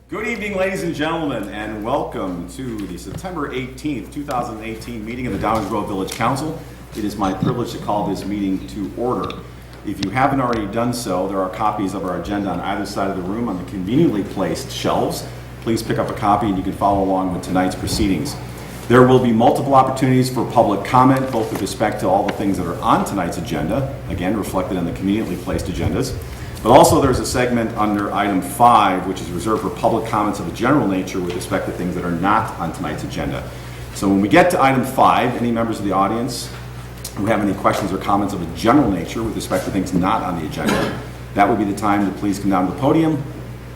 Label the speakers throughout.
Speaker 1: Good evening, ladies and gentlemen, and welcome to the September 18th, 2018 meeting of the Downers Grove Village Council. It is my privilege to call this meeting to order. If you haven't already done so, there are copies of our agenda on either side of the room on the conveniently placed shelves. Please pick up a copy and you can follow along with tonight's proceedings. There will be multiple opportunities for public comment, both with respect to all the things that are on tonight's agenda, again reflected on the conveniently placed agendas. But also there's a segment under item 5, which is reserved for public comments of a general nature with respect to things that are not on tonight's agenda. So when we get to item 5, any members of the audience who have any questions or comments of a general nature with respect to things not on the agenda, that would be the time to please come down to the podium,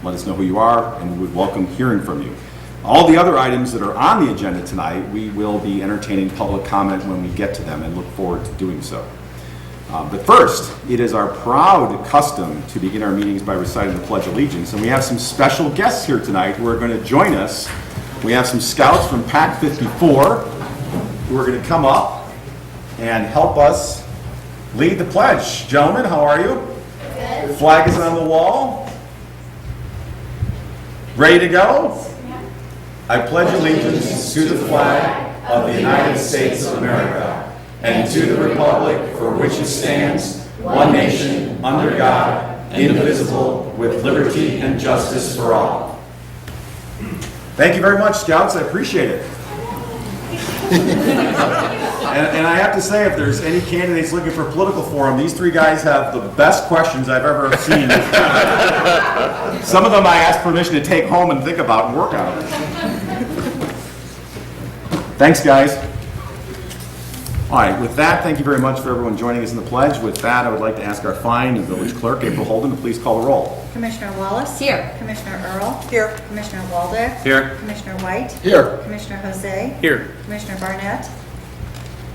Speaker 1: let us know who you are, and we would welcome hearing from you. All the other items that are on the agenda tonight, we will be entertaining public comment when we get to them and look forward to doing so. But first, it is our proud custom to begin our meetings by reciting the Pledge of Allegiance, and we have some special guests here tonight who are going to join us. We have some scouts from Pack 54 who are going to come up and help us lead the pledge. Gentlemen, how are you? Good. Flag is on the wall. Ready to go? I pledge allegiance to the flag of the United States of America and to the republic for which it stands, one nation, under God, indivisible, with liberty and justice for all. Thank you very much, Scouts. I appreciate it. And I have to say, if there's any candidates looking for political forum, these three guys have the best questions I've ever seen. Some of them I asked permission to take home and think about and work on. Thanks, guys. All right, with that, thank you very much for everyone joining us in the pledge. With that, I would like to ask our fine village clerk, April Holden, to please call the roll.
Speaker 2: Commissioner Wallace? Here. Commissioner Earl?
Speaker 3: Here.
Speaker 2: Commissioner Waldeck?
Speaker 4: Here.
Speaker 2: Commissioner White?
Speaker 4: Here.
Speaker 2: Commissioner Jose?
Speaker 4: Here.
Speaker 2: Commissioner Barnett?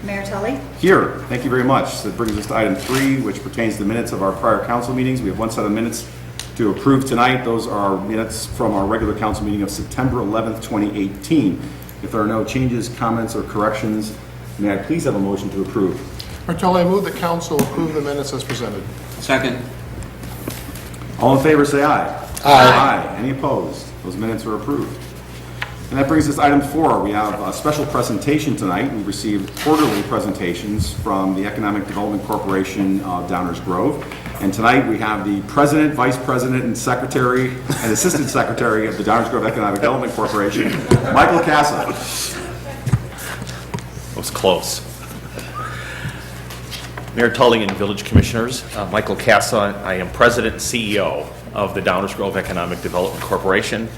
Speaker 2: Mayor Tully?
Speaker 1: Here. Thank you very much. That brings us to item 3, which pertains to the minutes of our prior council meetings. We have one set of minutes to approve tonight. Those are minutes from our regular council meeting of September 11th, 2018. If there are no changes, comments, or corrections, may I please have a motion to approve?
Speaker 3: Martelli, I move that council approve the minutes as presented.
Speaker 4: Second.
Speaker 1: All in favor, say aye.
Speaker 3: Aye.
Speaker 1: Any opposed? Those minutes are approved. And that brings us to item 4. We have a special presentation tonight. We received quarterly presentations from the Economic Development Corporation of Downers Grove. And tonight we have the President, Vice President, and Secretary, and Assistant Secretary of the Downers Grove Economic Development Corporation, Michael Casa.
Speaker 5: It was close. Mayor Tully and Village Commissioners, Michael Casa. I am President and CEO of the Downers Grove Economic Development Corporation.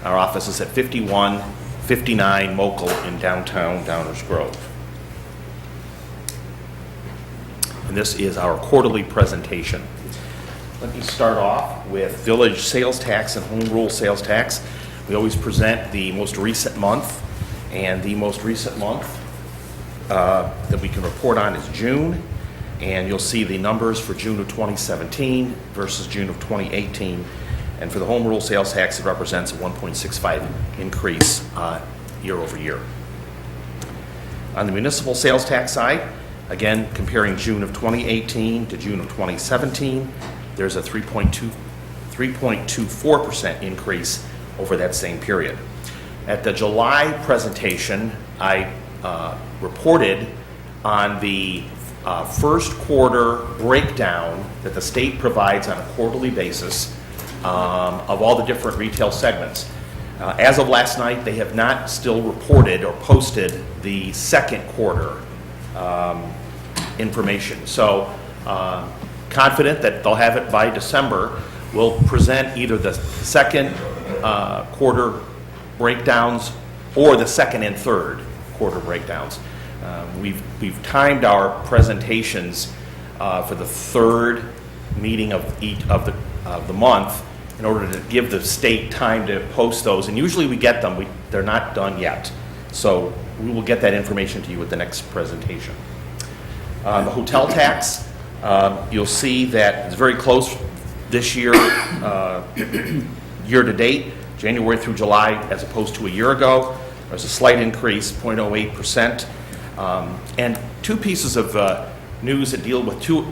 Speaker 5: Our office is at 5159 Mokel in downtown Downers Grove. And this is our quarterly presentation. Let me start off with village sales tax and home rule sales tax. We always present the most recent month, and the most recent month that we can report on is June, and you'll see the numbers for June of 2017 versus June of 2018. And for the home rule sales tax, it represents a 1.65 increase year over year. On the municipal sales tax side, again, comparing June of 2018 to June of 2017, there's a 3.24% increase over that same period. At the July presentation, I reported on the first quarter breakdown that the state provides on a quarterly basis of all the different retail segments. As of last night, they have not still reported or posted the second quarter information. So confident that they'll have it by December. We'll present either the second quarter breakdowns or the second and third quarter breakdowns. We've timed our presentations for the third meeting of each of the month in order to give the state time to post those. And usually we get them. They're not done yet. So we will get that information to you at the next presentation. The hotel tax, you'll see that it's very close this year, year to date, January through July, as opposed to a year ago. There's a slight increase, 0.08%. And two pieces of news that deal with two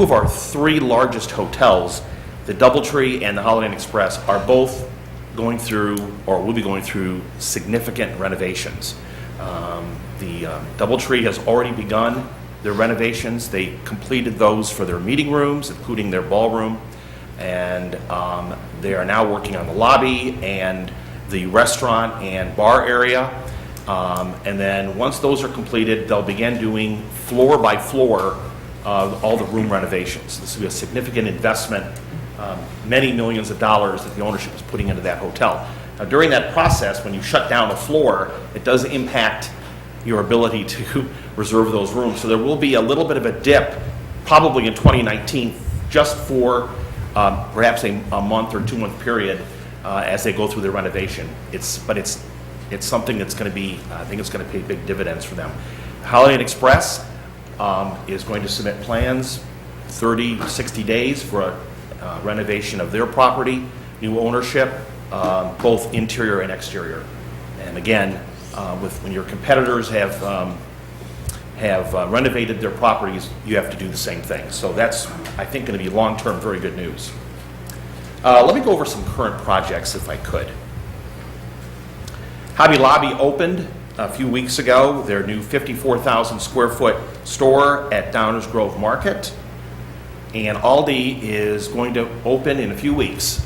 Speaker 5: of our three largest hotels, the DoubleTree and the Holiday Inn Express, are both going through, or will be going through, significant renovations. The DoubleTree has already begun their renovations. They completed those for their meeting rooms, including their ballroom, and they are now working on the lobby and the restaurant and bar area. And then once those are completed, they'll begin doing floor by floor all the room renovations. This will be a significant investment, many millions of dollars that the ownership is putting into that hotel. Now, during that process, when you shut down a floor, it does impact your ability to reserve those rooms. So there will be a little bit of a dip, probably in 2019, just for perhaps a month or 2 month period as they go through their renovation. It's something that's going to be, I think it's going to pay big dividends for them. Holiday Inn Express is going to submit plans 30, 60 days for a renovation of their property, new ownership, both interior and exterior. And again, when your competitors have renovated their properties, you have to do the same thing. So that's, I think, going to be long-term very good news. Let me go over some current projects, if I could. Hobby Lobby opened a few weeks ago their new 54,000 square foot store at Downers Grove Market. And Aldi is going to open in a few weeks.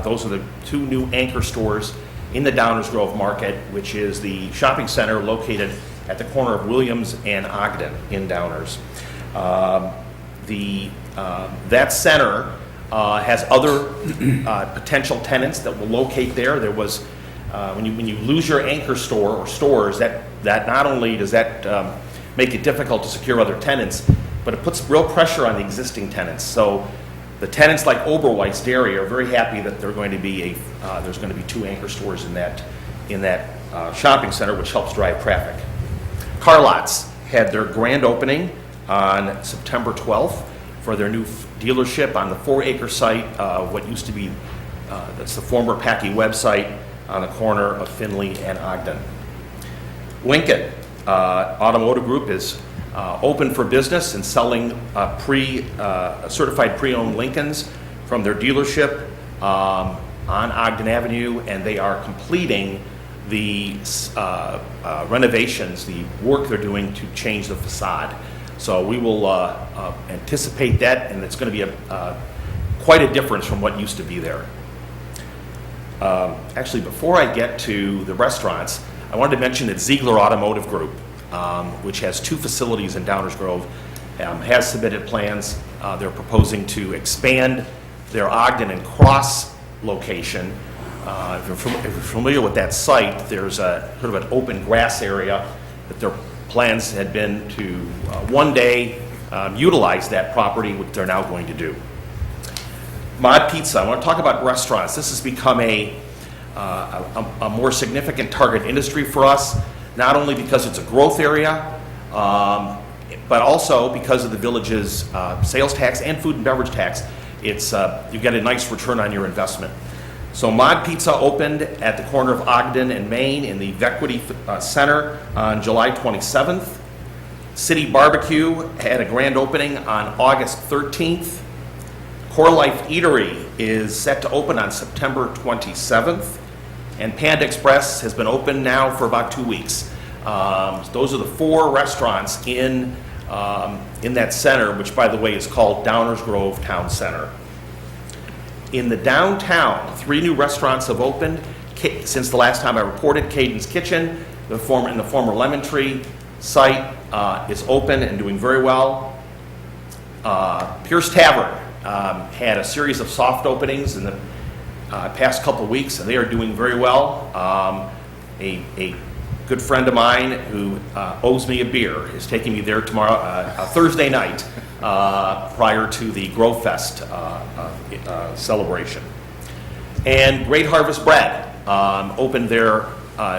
Speaker 5: Those are the 2 new anchor stores in the Downers Grove Market, which is the shopping center located at the corner of Williams and Ogden in Downers. That center has other potential tenants that will locate there. There was, when you lose your anchor store or stores, that not only does that make it difficult to secure other tenants, but it puts real pressure on the existing tenants. So the tenants like Oberweis Dairy are very happy that there's going to be 2 anchor stores in that shopping center, which helps drive traffic. Car Lots had their grand opening on September 12th for their new dealership on the 4-acre site of what used to be, that's the former Packey website on the corner of Finley and Ogden. Lincoln Automotive Group is open for business and selling certified pre-owned Lincolns from their dealership on Ogden Avenue, and they are completing the renovations, the work they're doing to change the facade. So we will anticipate that, and it's going to be quite a difference from what used to be there. Actually, before I get to the restaurants, I wanted to mention that Ziegler Automotive Group, which has 2 facilities in Downers Grove, has submitted plans. They're proposing to expand their Ogden and Cross location. If you're familiar with that site, there's a sort of an open grass area that their plans had been to one day utilize that property, which they're now going to do. Mod Pizza, I want to talk about restaurants. This has become a more significant target industry for us, not only because it's a growth area, but also because of the village's sales tax and food and beverage tax. It's you get a nice return on your investment. So Mod Pizza opened at the corner of Ogden and Main in the Vequity Center on July 27th. City Barbecue had a grand opening on August 13th. Core Life Eatery is set to open on September 27th. And Panda Express has been open now for about 2 weeks. Those are the 4 restaurants in that center, which, by the way, is called Downers Grove Town Center. In the downtown, 3 new restaurants have opened since the last time I reported. Caden's Kitchen, in the former Lemon Tree site, is open and doing very well. Pierce Tavern had a series of soft openings in the past couple of weeks, and they are doing very well. A good friend of mine who owes me a beer is taking me there tomorrow, Thursday night, prior to the Grove Fest celebration. And Great Harvest Bread opened their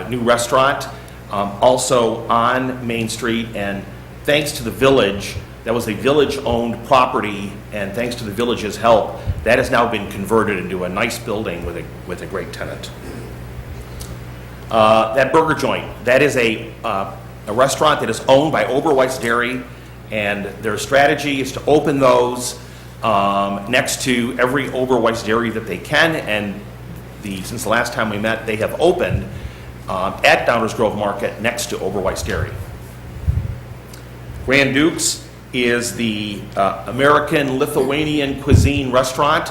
Speaker 5: new restaurant also on Main Street, and thanks to the village, that was a village-owned property, and thanks to the village's help, that has now been converted into a nice building with a great tenant. That burger joint, that is a restaurant that is owned by Oberweis Dairy, and their strategy is to open those next to every Oberweis Dairy that they can, and since the last time we met, they have opened at Downers Grove Market next to Oberweis Dairy. Grand Duke's is the American Lithuanian cuisine restaurant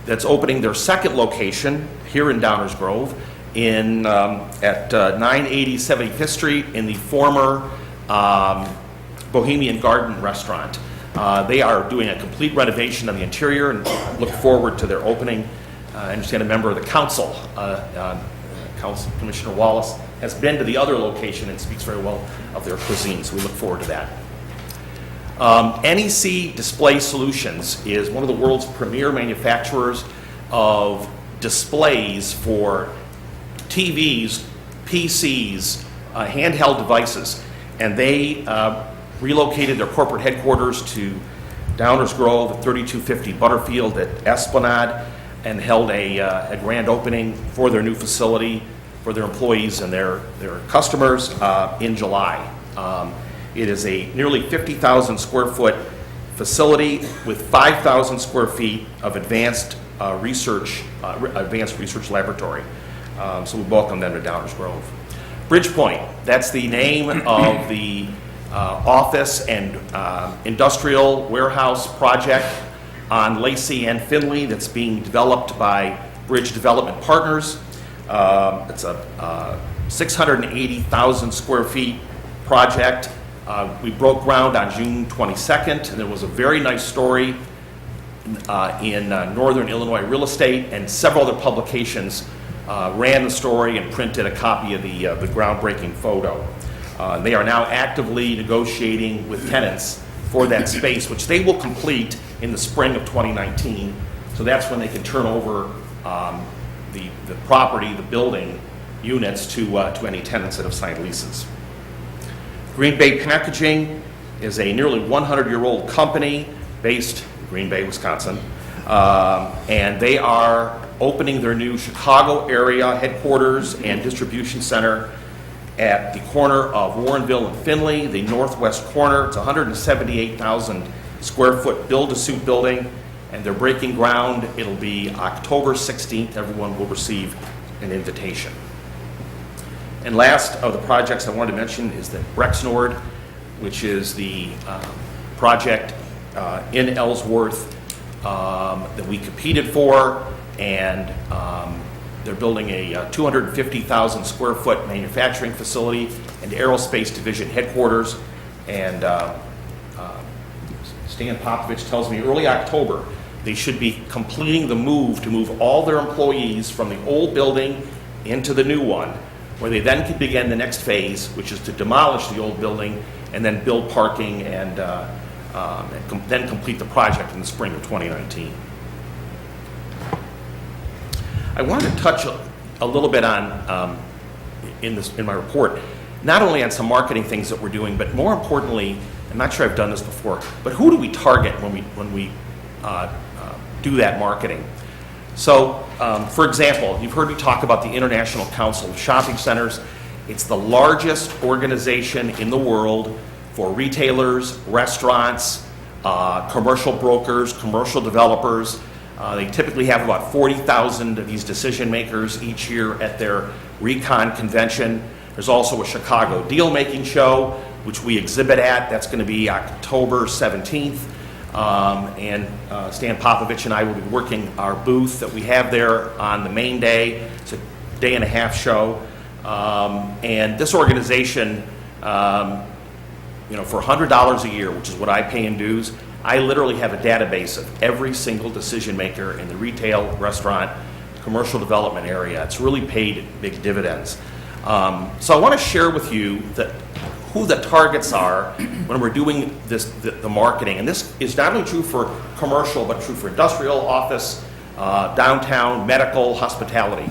Speaker 5: that's opening their second location here in Downers Grove at 980 75th Street in the former Bohemian Garden restaurant. They are doing a complete renovation of the interior and look forward to their opening. I understand a member of the council, Council Commissioner Wallace, has been to the other location and speaks very well of their cuisine, so we look forward to that. NEC Display Solutions is one of the world's premier manufacturers of displays for TVs, PCs, handheld devices, and they relocated their corporate headquarters to Downers Grove at 3250 Butterfield at Esplanade and held a grand opening for their new facility for their employees and their customers in July. It is a nearly 50,000 square foot facility with 5,000 square feet of advanced research laboratory. So we welcome them to Downers Grove. Bridgepoint, that's the name of the office and industrial warehouse project on Lacey and Finley that's being developed by Bridge Development Partners. It's a 680,000 square feet project. We broke ground on June 22nd, and there was a very nice story in Northern Illinois Real Estate, and several other publications ran the story and printed a copy of the groundbreaking photo. They are now actively negotiating with tenants for that space, which they will complete in the spring of 2019. So that's when they can turn over the property, the building units to any tenants that have signed leases. Green Bay Packaging is a nearly 100-year-old company based in Green Bay, Wisconsin, and they are opening their new Chicago area headquarters and distribution center at the corner of Warrenville and Finley, the northwest corner. It's a 178,000 square foot build-to-suit building, and they're breaking ground. It'll be October 16th. Everyone will receive an invitation. And last of the projects I wanted to mention is the Rexnord, which is the project in Ellsworth that we competed for, and they're building a 250,000 square foot manufacturing facility and aerospace division headquarters. And Stan Popovich tells me early October they should be completing the move to move all their employees from the old building into the new one, where they then can begin the next phase, which is to demolish the old building and then build parking and then complete the project in the spring of 2019. I wanted to touch a little bit on, in my report, not only on some marketing things that we're doing, but more importantly, I'm not sure I've done this before, but who do we target when we do that marketing? So, for example, you've heard me talk about the International Council of Shopping Centers. It's the largest organization in the world for retailers, restaurants, commercial brokers, commercial developers. They typically have about 40,000 of these decision makers each year at their Recon convention. There's also a Chicago deal-making show, which we exhibit at. That's going to be October 17th. And Stan Popovich and I will be working our booth that we have there on the main day. It's a day and a half show. And this organization, for $100 a year, which is what I pay in dues, I literally have a database of every single decision maker in the retail, restaurant, commercial development area. It's really paid big dividends. So I want to share with you who the targets are when we're doing the marketing. And this is not only true for commercial, but true for industrial, office, downtown, medical, hospitality.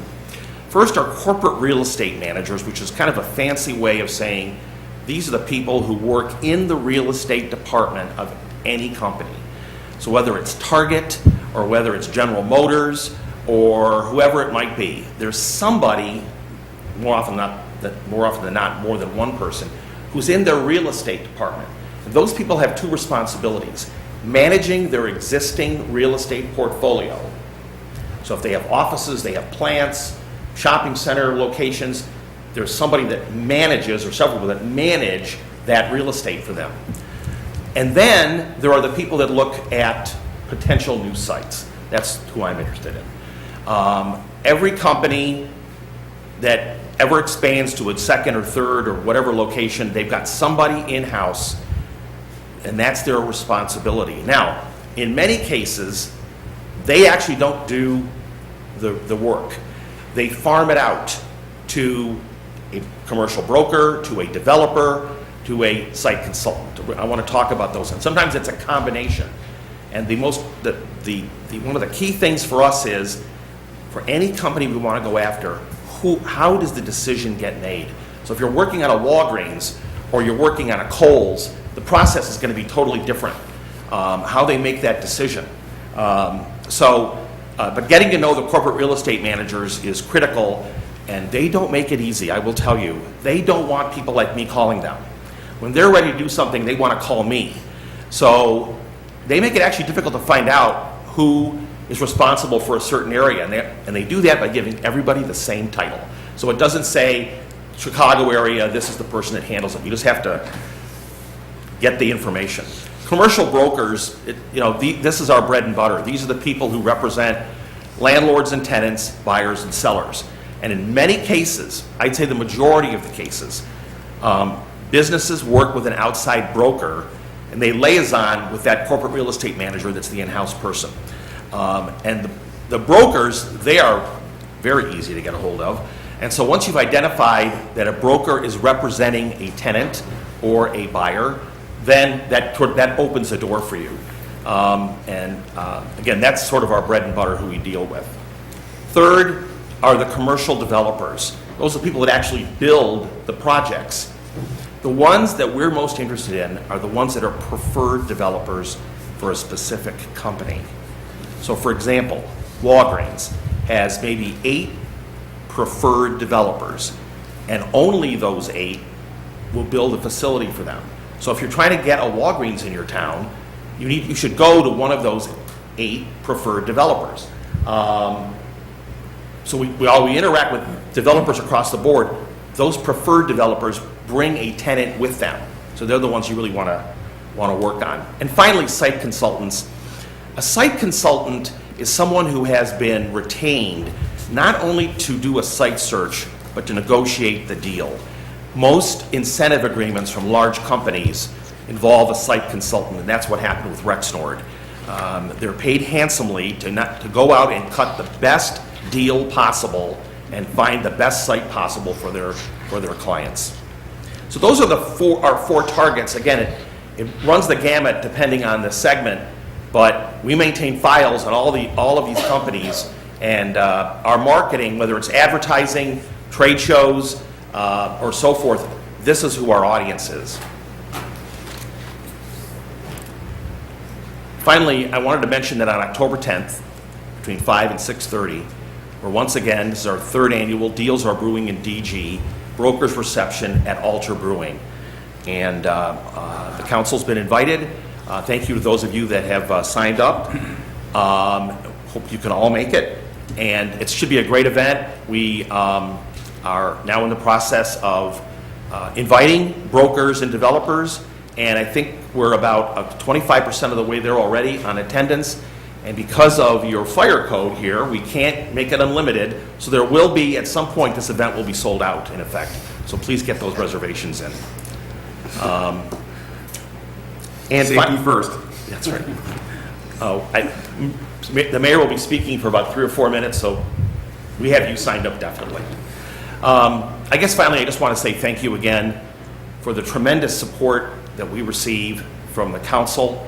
Speaker 5: First are corporate real estate managers, which is kind of a fancy way of saying these are the people who work in the real estate department of any company. So whether it's Target or whether it's General Motors or whoever it might be, there's somebody, more often than not, more than one person, who's in their real estate department. And those people have two responsibilities: managing their existing real estate portfolio. So if they have offices, they have plants, shopping center locations, there's somebody that manages, or several people that manage that real estate for them. And then there are the people that look at potential new sites. That's who I'm interested in. Every company that ever expands to a second or third or whatever location, they've got somebody in-house, and that's their responsibility. Now, in many cases, they actually don't do the work. They farm it out to a commercial broker, to a developer, to a site consultant. I want to talk about those. And sometimes it's a combination. And one of the key things for us is, for any company we want to go after, how does the decision get made? So if you're working on a Walgreens or you're working on a Kohl's, the process is going to be totally different. How they make that decision. But getting to know the corporate real estate managers is critical, and they don't make it easy, I will tell you. They don't want people like me calling them. When they're ready to do something, they want to call me. So they make it actually difficult to find out who is responsible for a certain area, and they do that by giving everybody the same title. So it doesn't say Chicago area, this is the person that handles it. You just have to get the information. Commercial brokers, this is our bread and butter. These are the people who represent landlords and tenants, buyers and sellers. And in many cases, I'd say the majority of the cases, businesses work with an outside broker, and they liaison with that corporate real estate manager that's the in-house person. And the brokers, they are very easy to get a hold of. And so once you've identified that a broker is representing a tenant or a buyer, then that opens the door for you. Again, that's sort of our bread and butter who we deal with. Third are the commercial developers. Those are the people that actually build the projects. The ones that we're most interested in are the ones that are preferred developers for a specific company. So for example, Walgreens has maybe 8 preferred developers, and only those 8 will build a facility for them. So if you're trying to get a Walgreens in your town, you should go to one of those 8 preferred developers. So we interact with developers across the board. Those preferred developers bring a tenant with them. So they're the ones you really want to work on. And finally, site consultants. A site consultant is someone who has been retained not only to do a site search, but to negotiate the deal. Most incentive agreements from large companies involve a site consultant, and that's what happened with Rexnord. They're paid handsomely to go out and cut the best deal possible and find the best site possible for their clients. So those are our four targets. Again, it runs the gamut depending on the segment, but we maintain files on all of these companies, and our marketing, whether it's advertising, trade shows, or so forth, this is who our audience is. Finally, I wanted to mention that on October 10th, between 5 and 6:30, we're once again, this is our 3rd annual Deals Are Brewing in DG Brokers Reception at Alter Brewing. And the council's been invited. Thank you to those of you that have signed up. Hope you can all make it. And it should be a great event. We are now in the process of inviting brokers and developers, and I think we're about 25% of the way there already on attendance. And because of your fire code here, we can't make it unlimited, so there will be, at some point, this event will be sold out, in effect. So please get those reservations in.
Speaker 1: Safety first.
Speaker 5: That's right. The mayor will be speaking for about 3 or 4 minutes, so we have you signed up definitely. I guess finally, I just want to say thank you again for the tremendous support that we receive from the council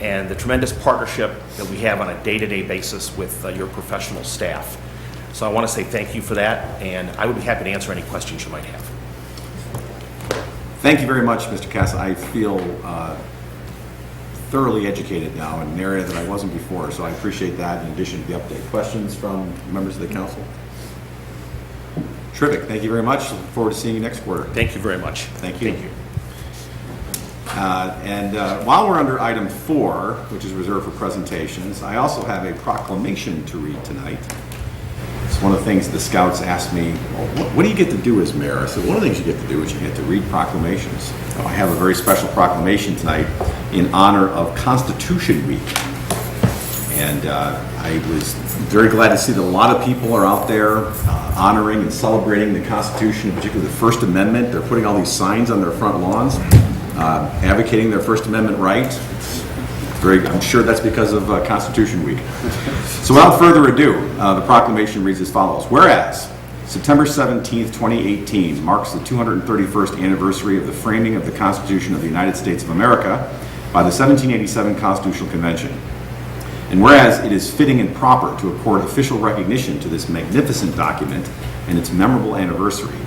Speaker 5: and the tremendous partnership that we have on a day-to-day basis with your professional staff. So I want to say thank you for that, and I would be happy to answer any questions you might have.
Speaker 1: Thank you very much, Mr. Kassa. I feel thoroughly educated now in an area that I wasn't before, so I appreciate that in addition to the update. Questions from members of the council? Terrific. Thank you very much. Look forward to seeing you next quarter.
Speaker 5: Thank you very much.
Speaker 1: Thank you.
Speaker 5: Thank you.
Speaker 1: While we're under item 4, which is reserved for presentations, I also have a proclamation to read tonight. It's one of the things the scouts asked me, well, what do you get to do as mayor? I said, one of the things you get to do is you get to read proclamations. I have a very special proclamation tonight in honor of Constitution Week. And I was very glad to see that a lot of people are out there honoring and celebrating the Constitution, particularly the First Amendment. They're putting all these signs on their front lawns, advocating their First Amendment right. I'm sure that's because of Constitution Week. So without further ado, the proclamation reads as follows. Whereas September 17th, 2018 marks the 231st anniversary of the framing of the Constitution of the United States of America by the 1787 Constitutional Convention. And whereas it is fitting and proper to accord official recognition to this magnificent document and its memorable anniversary,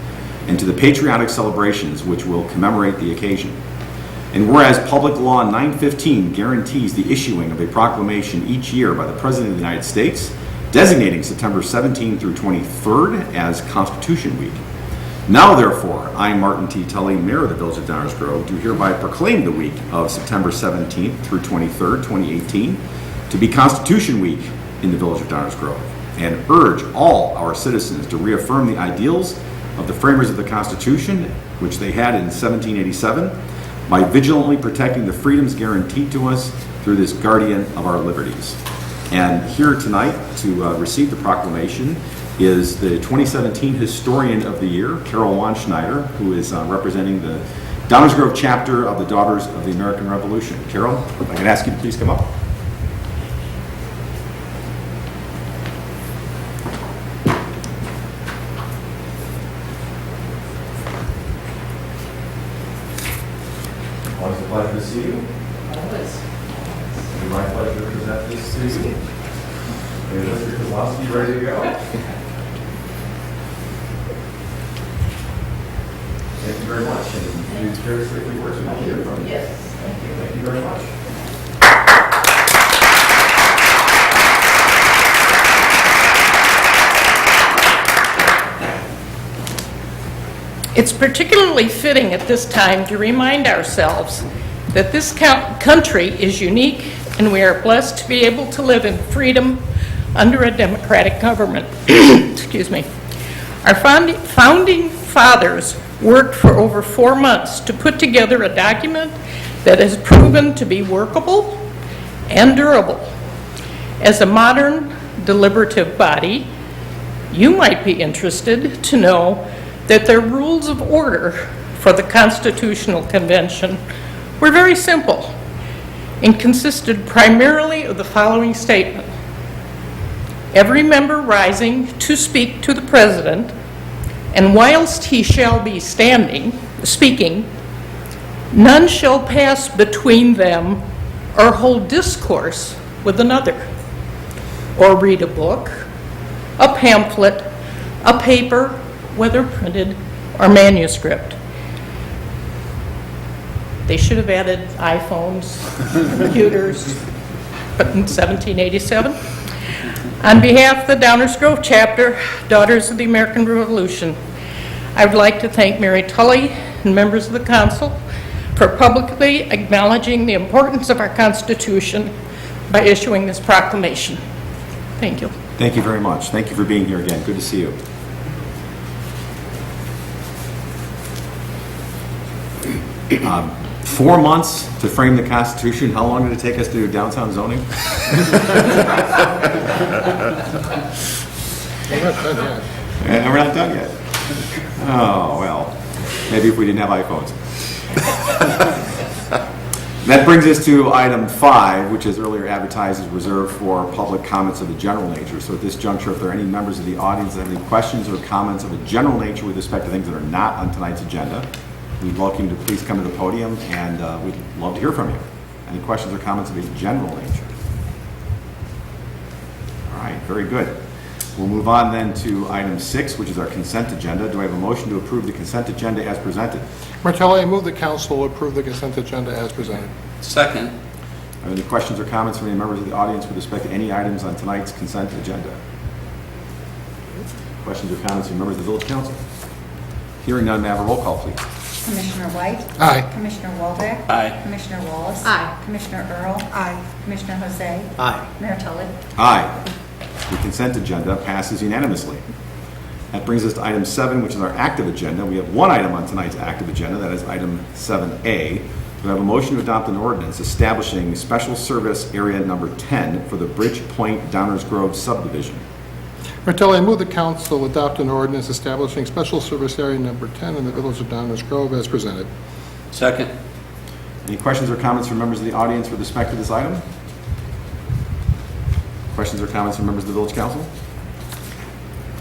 Speaker 1: and to the patriotic celebrations which will commemorate the occasion. And whereas Public Law 915 guarantees the issuing of a proclamation each year by the President of the United States, designating September 17th through 23rd as Constitution Week. Now, therefore, I, Martin T. Tully, Mayor of the Village of Downers Grove, do hereby proclaim the week of September 17th through 23rd, 2018, to be Constitution Week in the Village of Downers Grove, and urge all our citizens to reaffirm the ideals of the framers of the Constitution, which they had in 1787, by vigilantly protecting the freedoms guaranteed to us through this guardian of our liberties. And here tonight to receive the proclamation is the 2017 Historian of the Year, Carol Wanschneider, who is representing the Downers Grove chapter of the Daughters of the American Revolution. Carol, if I can ask you to please come up. Always a pleasure to see you.
Speaker 4: Always.
Speaker 1: It's my pleasure to present this to you. Mr. Kozlowski, ready to go? Thank you very much. And it's very strictly works with you from you.
Speaker 4: Yes, thank you.
Speaker 1: Thank you very much.
Speaker 4: It's particularly fitting at this time to remind ourselves that this country is unique and we are blessed to be able to live in freedom under a democratic government. Excuse me. Our founding fathers worked for over 4 months to put together a document that has proven to be workable and durable. As a modern deliberative body, you might be interested to know that their rules of order for the Constitutional Convention were very simple and consisted primarily of the following statement. Every member rising to speak to the President, and whilst he shall be speaking, none shall pass between them or hold discourse with another, or read a book, a pamphlet, a paper, whether printed or manuscript. They should have added iPhones, computers, but in 1787. On behalf of the Downers Grove chapter, Daughters of the American Revolution, I would like to thank Mary Tully and members of the council for publicly acknowledging the importance of our Constitution by issuing this proclamation. Thank you.
Speaker 1: Thank you very much. Thank you for being here again. Good to see you. 4 months to frame the Constitution. How long did it take us to do downtown zoning?
Speaker 3: We're not done yet.
Speaker 1: And we're not done yet. Oh, well, maybe if we didn't have iPhones. That brings us to item 5, which is earlier advertised as reserved for public comments of a general nature. So at this juncture, if there are any members of the audience that have any questions or comments of a general nature with respect to things that are not on tonight's agenda, we'd welcome you to please come to the podium, and we'd love to hear from you. Any questions or comments of a general nature? All right, very good. We'll move on then to item 6, which is our consent agenda. Do I have a motion to approve the consent agenda as presented?
Speaker 3: Martelli, I move the council approve the consent agenda as presented.
Speaker 6: Second.
Speaker 1: Are there any questions or comments from any members of the audience with respect to any items on tonight's consent agenda? Questions or comments from members of the village council? Hearing none, may I have a roll call, please?
Speaker 2: Commissioner White?
Speaker 3: Aye.
Speaker 2: Commissioner Waldeck?
Speaker 6: Aye.
Speaker 2: Commissioner Wallace?
Speaker 7: Aye.
Speaker 2: Commissioner Earl?
Speaker 7: Aye.
Speaker 2: Commissioner Jose?
Speaker 6: Aye.
Speaker 2: Mayor Tully?
Speaker 1: Aye. The consent agenda passes unanimously. That brings us to item 7, which is our active agenda. We have one item on tonight's active agenda, that is item 7A. We have a motion to adopt an ordinance establishing special service area number 10 for the Bridge Point Downers Grove subdivision.
Speaker 3: Martelli, I move the council adopt an ordinance establishing special service area number 10 in the village of Downers Grove as presented.
Speaker 6: Second.
Speaker 1: Any questions or comments from members of the audience with respect to this item? Questions or comments from members of the village council?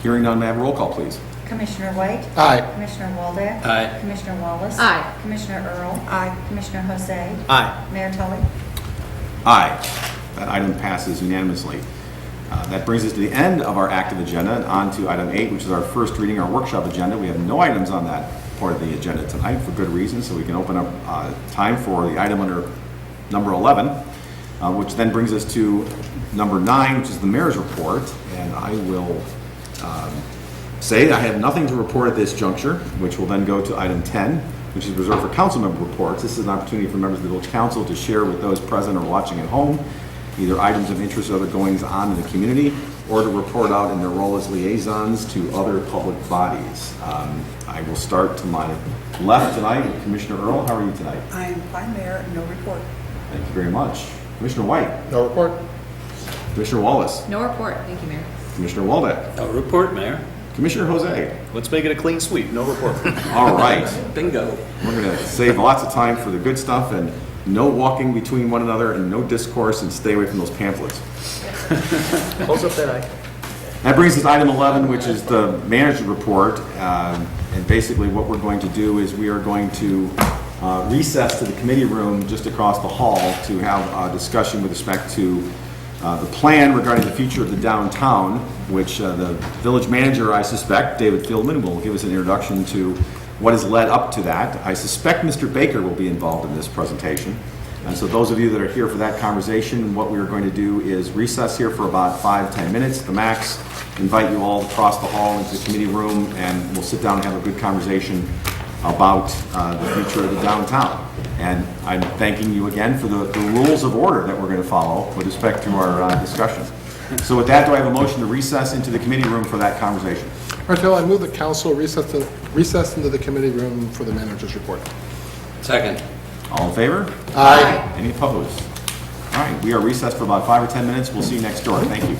Speaker 1: Hearing none, may I have a roll call, please?
Speaker 2: Commissioner White?
Speaker 3: Aye.
Speaker 2: Commissioner Waldeck?
Speaker 6: Aye.
Speaker 2: Commissioner Wallace?
Speaker 7: Aye.
Speaker 2: Commissioner Earl?
Speaker 7: Aye.
Speaker 2: Commissioner Jose?
Speaker 6: Aye.
Speaker 2: Mayor Tully?
Speaker 1: Aye. That item passes unanimously. That brings us to the end of our active agenda and on to item 8, which is our first reading, our workshop agenda. We have no items on that part of the agenda tonight for good reason, so we can open up time for the item under number 11, which then brings us to number 9, which is the mayor's report. And I will say I have nothing to report at this juncture, which will then go to item 10, which is reserved for council member reports. This is an opportunity for members of the village council to share with those present or watching at home either items of interest or other goings on in the community, or to report out in their role as liaisons to other public bodies. I will start to my left tonight with Commissioner Earl. How are you tonight?
Speaker 7: I am fine, Mayor. No report.
Speaker 1: Thank you very much. Commissioner White.
Speaker 3: No report.
Speaker 1: Commissioner Wallace.
Speaker 7: No report. Thank you, Mayor.
Speaker 1: Commissioner Waldeck.
Speaker 6: No report, Mayor.
Speaker 1: Commissioner Jose.
Speaker 5: Let's make it a clean sweep, no report.
Speaker 1: All right.
Speaker 6: Bingo.
Speaker 1: We're going to save lots of time for the good stuff and no walking between one another and no discourse, and stay away from those pamphlets.
Speaker 6: Close up that eye.
Speaker 1: That brings us to item 11, which is the manager's report. And basically what we're going to do is we are going to recess to the committee room just across the hall to have a discussion with respect to the plan regarding the future of the downtown, which the village manager, I suspect, David Fieldman, will give us an introduction to what has led up to that. I suspect Mr. Baker will be involved in this presentation. And so those of you that are here for that conversation, what we are going to do is recess here for about 5-10 minutes at the max, invite you all across the hall into the committee room, and we'll sit down and have a good conversation about the future of the downtown. And I'm thanking you again for the rules of order that we're going to follow with respect to our discussion. So with that, do I have a motion to recess into the committee room for that conversation?
Speaker 3: Martelli, I move the council recess into the committee room for the manager's report.
Speaker 6: Second.
Speaker 1: All in favor?
Speaker 3: Aye.
Speaker 1: Any opposed? All right, we are recessed for about 5 or 10 minutes. We'll see you next door. Thank you.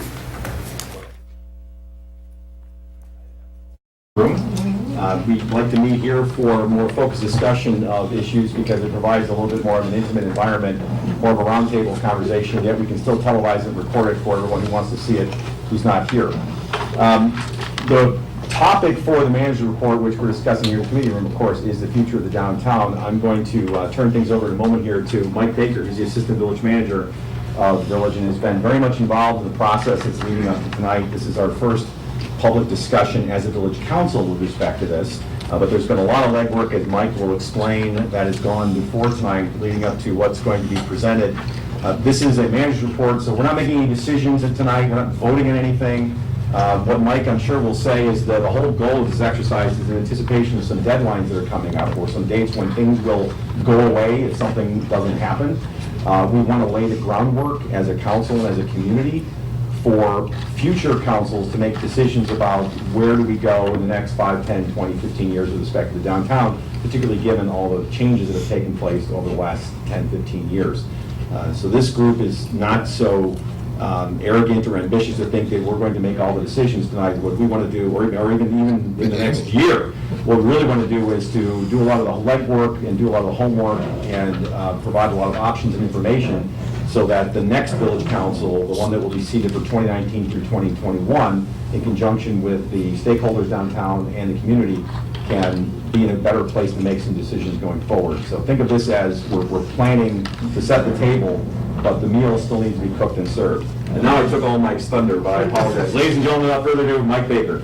Speaker 1: We'd like to meet here for a more focused discussion of issues because it provides a little bit more of an intimate environment, more of a roundtable conversation, yet we can still televise and record it for everyone who wants to see it who's not here. The topic for the manager's report, which we're discussing here in the committee room, of course, is the future of the downtown. I'm going to turn things over in a moment here to Mike Baker, who's the assistant village manager of the village and has been very much involved in the process that's leading up to tonight. This is our first public discussion as a village council with respect to this, but there's been a lot of legwork, as Mike will explain, that has gone before tonight leading up to what's going to be presented. This is a manager's report, so we're not making any decisions tonight, we're not voting on anything. What Mike, I'm sure, will say is that the whole goal of this exercise is in anticipation of some deadlines that are coming up, or some dates when things will go away if something doesn't happen. We want to lay the groundwork as a council and as a community for future councils to make decisions about where do we go in the next 5, 10, 20, 15 years with respect to the downtown, particularly given all the changes that have taken place over the last 10, 15 years. So this group is not so arrogant or ambitious to think that we're going to make all the decisions tonight. What we want to do, or even in the next year, what we really want to do is to do a lot of the legwork and do a lot of the homework and provide a lot of options and information so that the next village council, the one that will be seated for 2019 through 2021, in conjunction with the stakeholders downtown and the community, can be in a better place to make some decisions going forward. So think of this as we're planning to set the table, but the meal still needs to be cooked and served. And now I took all Mike's thunder, but I apologize. Ladies and gentlemen, without further ado, Mike Baker.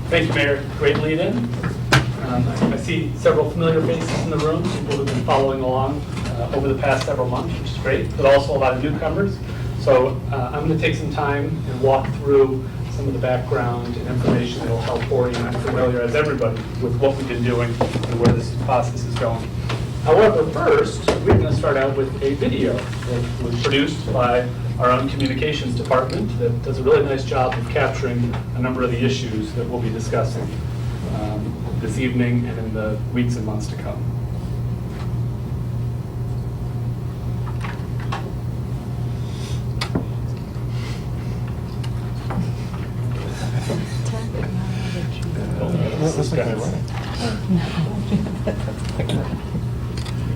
Speaker 8: Thank you, Mayor. Great lead-in. I see several familiar faces in the room, people who've been following along over the past several months, which is great, but also a lot of newcomers. So I'm going to take some time and walk through some some of the background and information that will help orient and familiarize everybody with what we've been doing and where this process is going. However, first, we're going to start out with a video that was produced by our own communications department that does a really nice job of capturing a number of the issues that we'll be discussing this evening and in the weeks and months to come.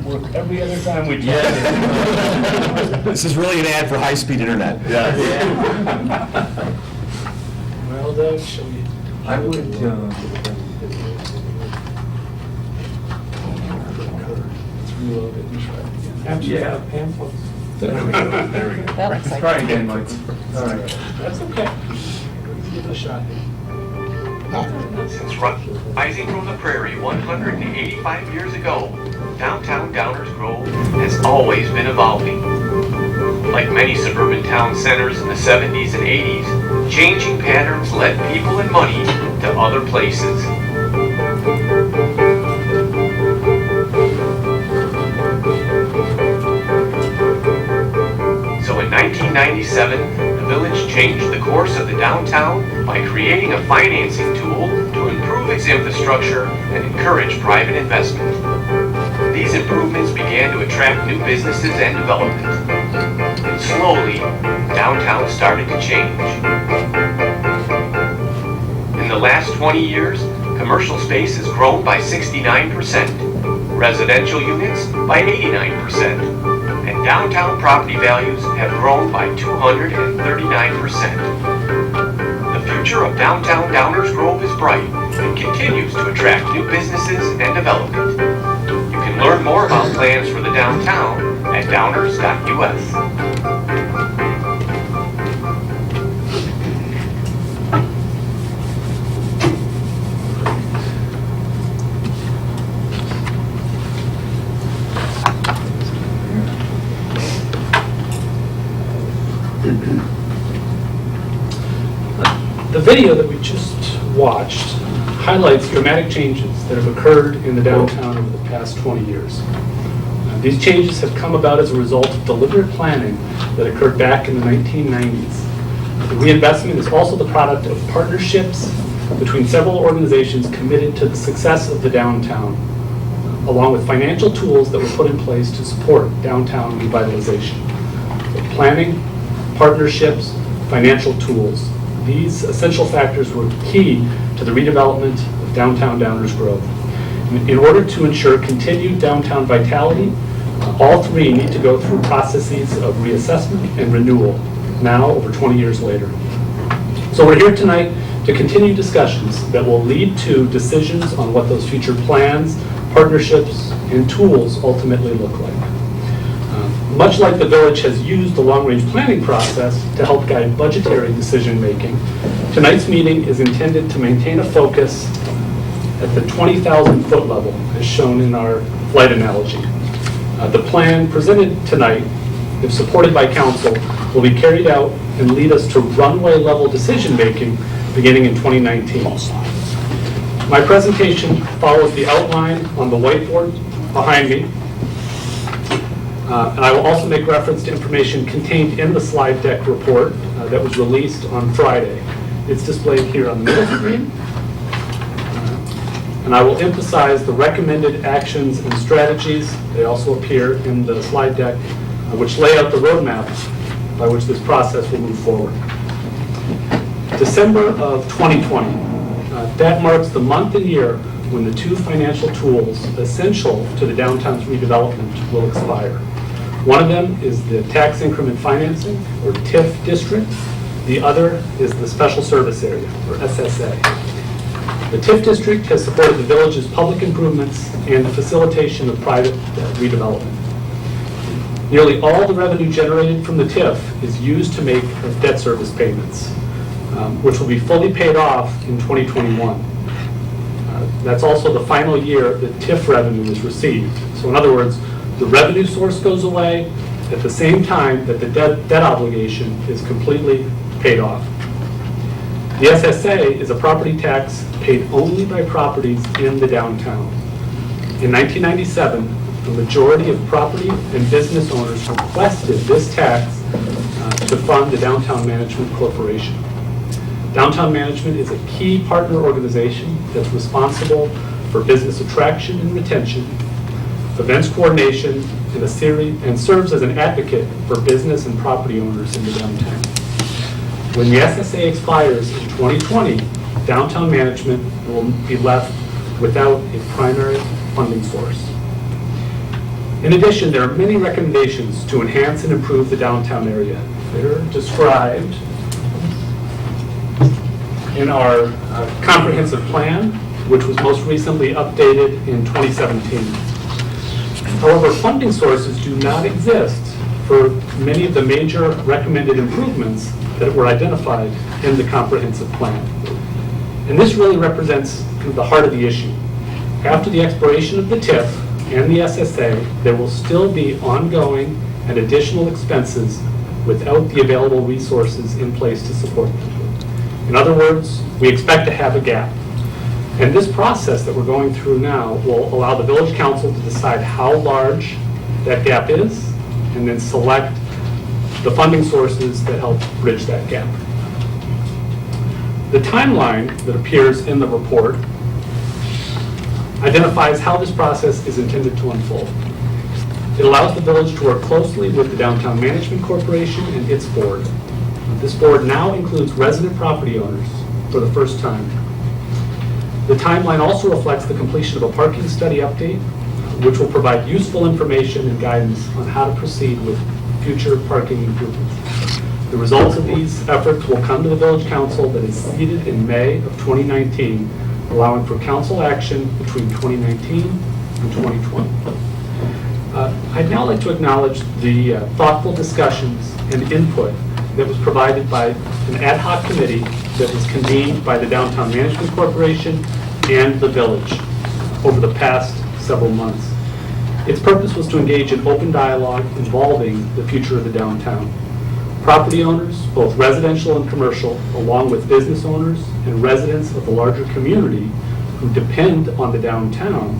Speaker 8: Work every other time we try.
Speaker 1: This is really an ad for high-speed internet.
Speaker 8: Well, Doug, shall we?
Speaker 9: I would,
Speaker 8: Let's reload it and try it again.
Speaker 9: after you have pamphlets.
Speaker 8: There we go. There we go.
Speaker 7: That looks like.
Speaker 9: Try again, Mike.
Speaker 8: All right. That's okay. Let's give it a shot here.
Speaker 10: Since rising from the prairie 185 years ago, downtown Downers Grove has always been evolving. Like many suburban town centers in the 70s and 80s, changing patterns led people and money to other places. So in 1997, the village changed the course of the downtown by creating a financing tool to improve its infrastructure and encourage private investment. These improvements began to attract new businesses and development. And slowly, downtown started to change. In the last 20 years, commercial space has grown by 69%, residential units by 89%, and downtown property values have grown by 239%. The future of downtown Downers Grove is bright and continues to attract new businesses and development. You can learn more about plans for the downtown at downers.us.
Speaker 8: The video that we just watched highlights dramatic changes that have occurred in the downtown over the past 20 years. These changes have come about as a result of deliberate planning that occurred back in the 1990s. The reinvestment is also the product of partnerships between several organizations committed to the success of the downtown, along with financial tools that were put in place to support downtown revitalization. So planning, partnerships, financial tools. These essential factors were key to the redevelopment of downtown Downers Grove. In order to ensure continued downtown vitality, all three need to go through processes of reassessment and renewal, now over 20 years later. So we're here tonight to continue discussions that will lead to decisions on what those future plans, partnerships, and tools ultimately look like. Much like the village has used the long-range planning process to help guide budgetary decision-making, tonight's meeting is intended to maintain a focus at the 20,000-foot level, as shown in our flight analogy. The plan presented tonight, if supported by council, will be carried out and lead us to runway-level decision-making beginning in 2019. My presentation follows the outline on the whiteboard behind me. And I will also make reference to information contained in the slide deck report that was released on Friday. It's displayed here on the middle screen. And I will emphasize the recommended actions and strategies. They also appear in the slide deck, which lay out the roadmap by which this process will move forward. December of 2020, that marks the month and year when the two financial tools essential to the downtown's redevelopment will expire. One of them is the tax increment financing, or TIF district. The other is the special service area, or SSA. The TIF district has supported the village's public improvements and the facilitation of private redevelopment. Nearly all the revenue generated from the TIF is used to make debt service payments, which will be fully paid off in 2021. That's also the final year that TIF revenue is received. So in other words, the revenue source goes away at the same time that the debt obligation is completely paid off. The SSA is a property tax paid only by properties in the downtown. In 1997, the majority of property and business owners requested this tax to fund the Downtown Management Corporation. Downtown Management is a key partner organization that's responsible for business attraction and retention, events coordination, and serves as an advocate for business and property owners in the downtown. When the SSA expires in 2020, Downtown Management will be left without a primary funding source. In addition, there are many recommendations to enhance and improve the downtown area. They're described in our comprehensive plan, which was most recently updated in 2017. However, funding sources do not exist for many of the major recommended improvements that were identified in the comprehensive plan. And this really represents the heart of the issue. After the expiration of the TIF and the SSA, there will still be ongoing and additional expenses without the available resources in place to support them. In other words, we expect to have a gap. And this process that we're going through now will allow the village council to decide how large that gap is and then select the funding sources that help bridge that gap. The timeline that appears in the report identifies how this process is intended to unfold. It allows the village to work closely with the Downtown Management Corporation and its board. This board now includes resident property owners for the first time. The timeline also reflects the completion of a parking study update, which will provide useful information and guidance on how to proceed with future parking improvements. The results of these efforts will come to the village council that is seated in May of 2019, allowing for council action between 2019 and 2020. I'd now like to acknowledge the thoughtful discussions and input that was provided by an ad hoc committee that was convened by the Downtown Management Corporation and the village over the past several months. Its purpose was to engage in open dialogue involving the future of the downtown. Property owners, both residential and commercial, along with business owners and residents of the larger community who depend on the downtown,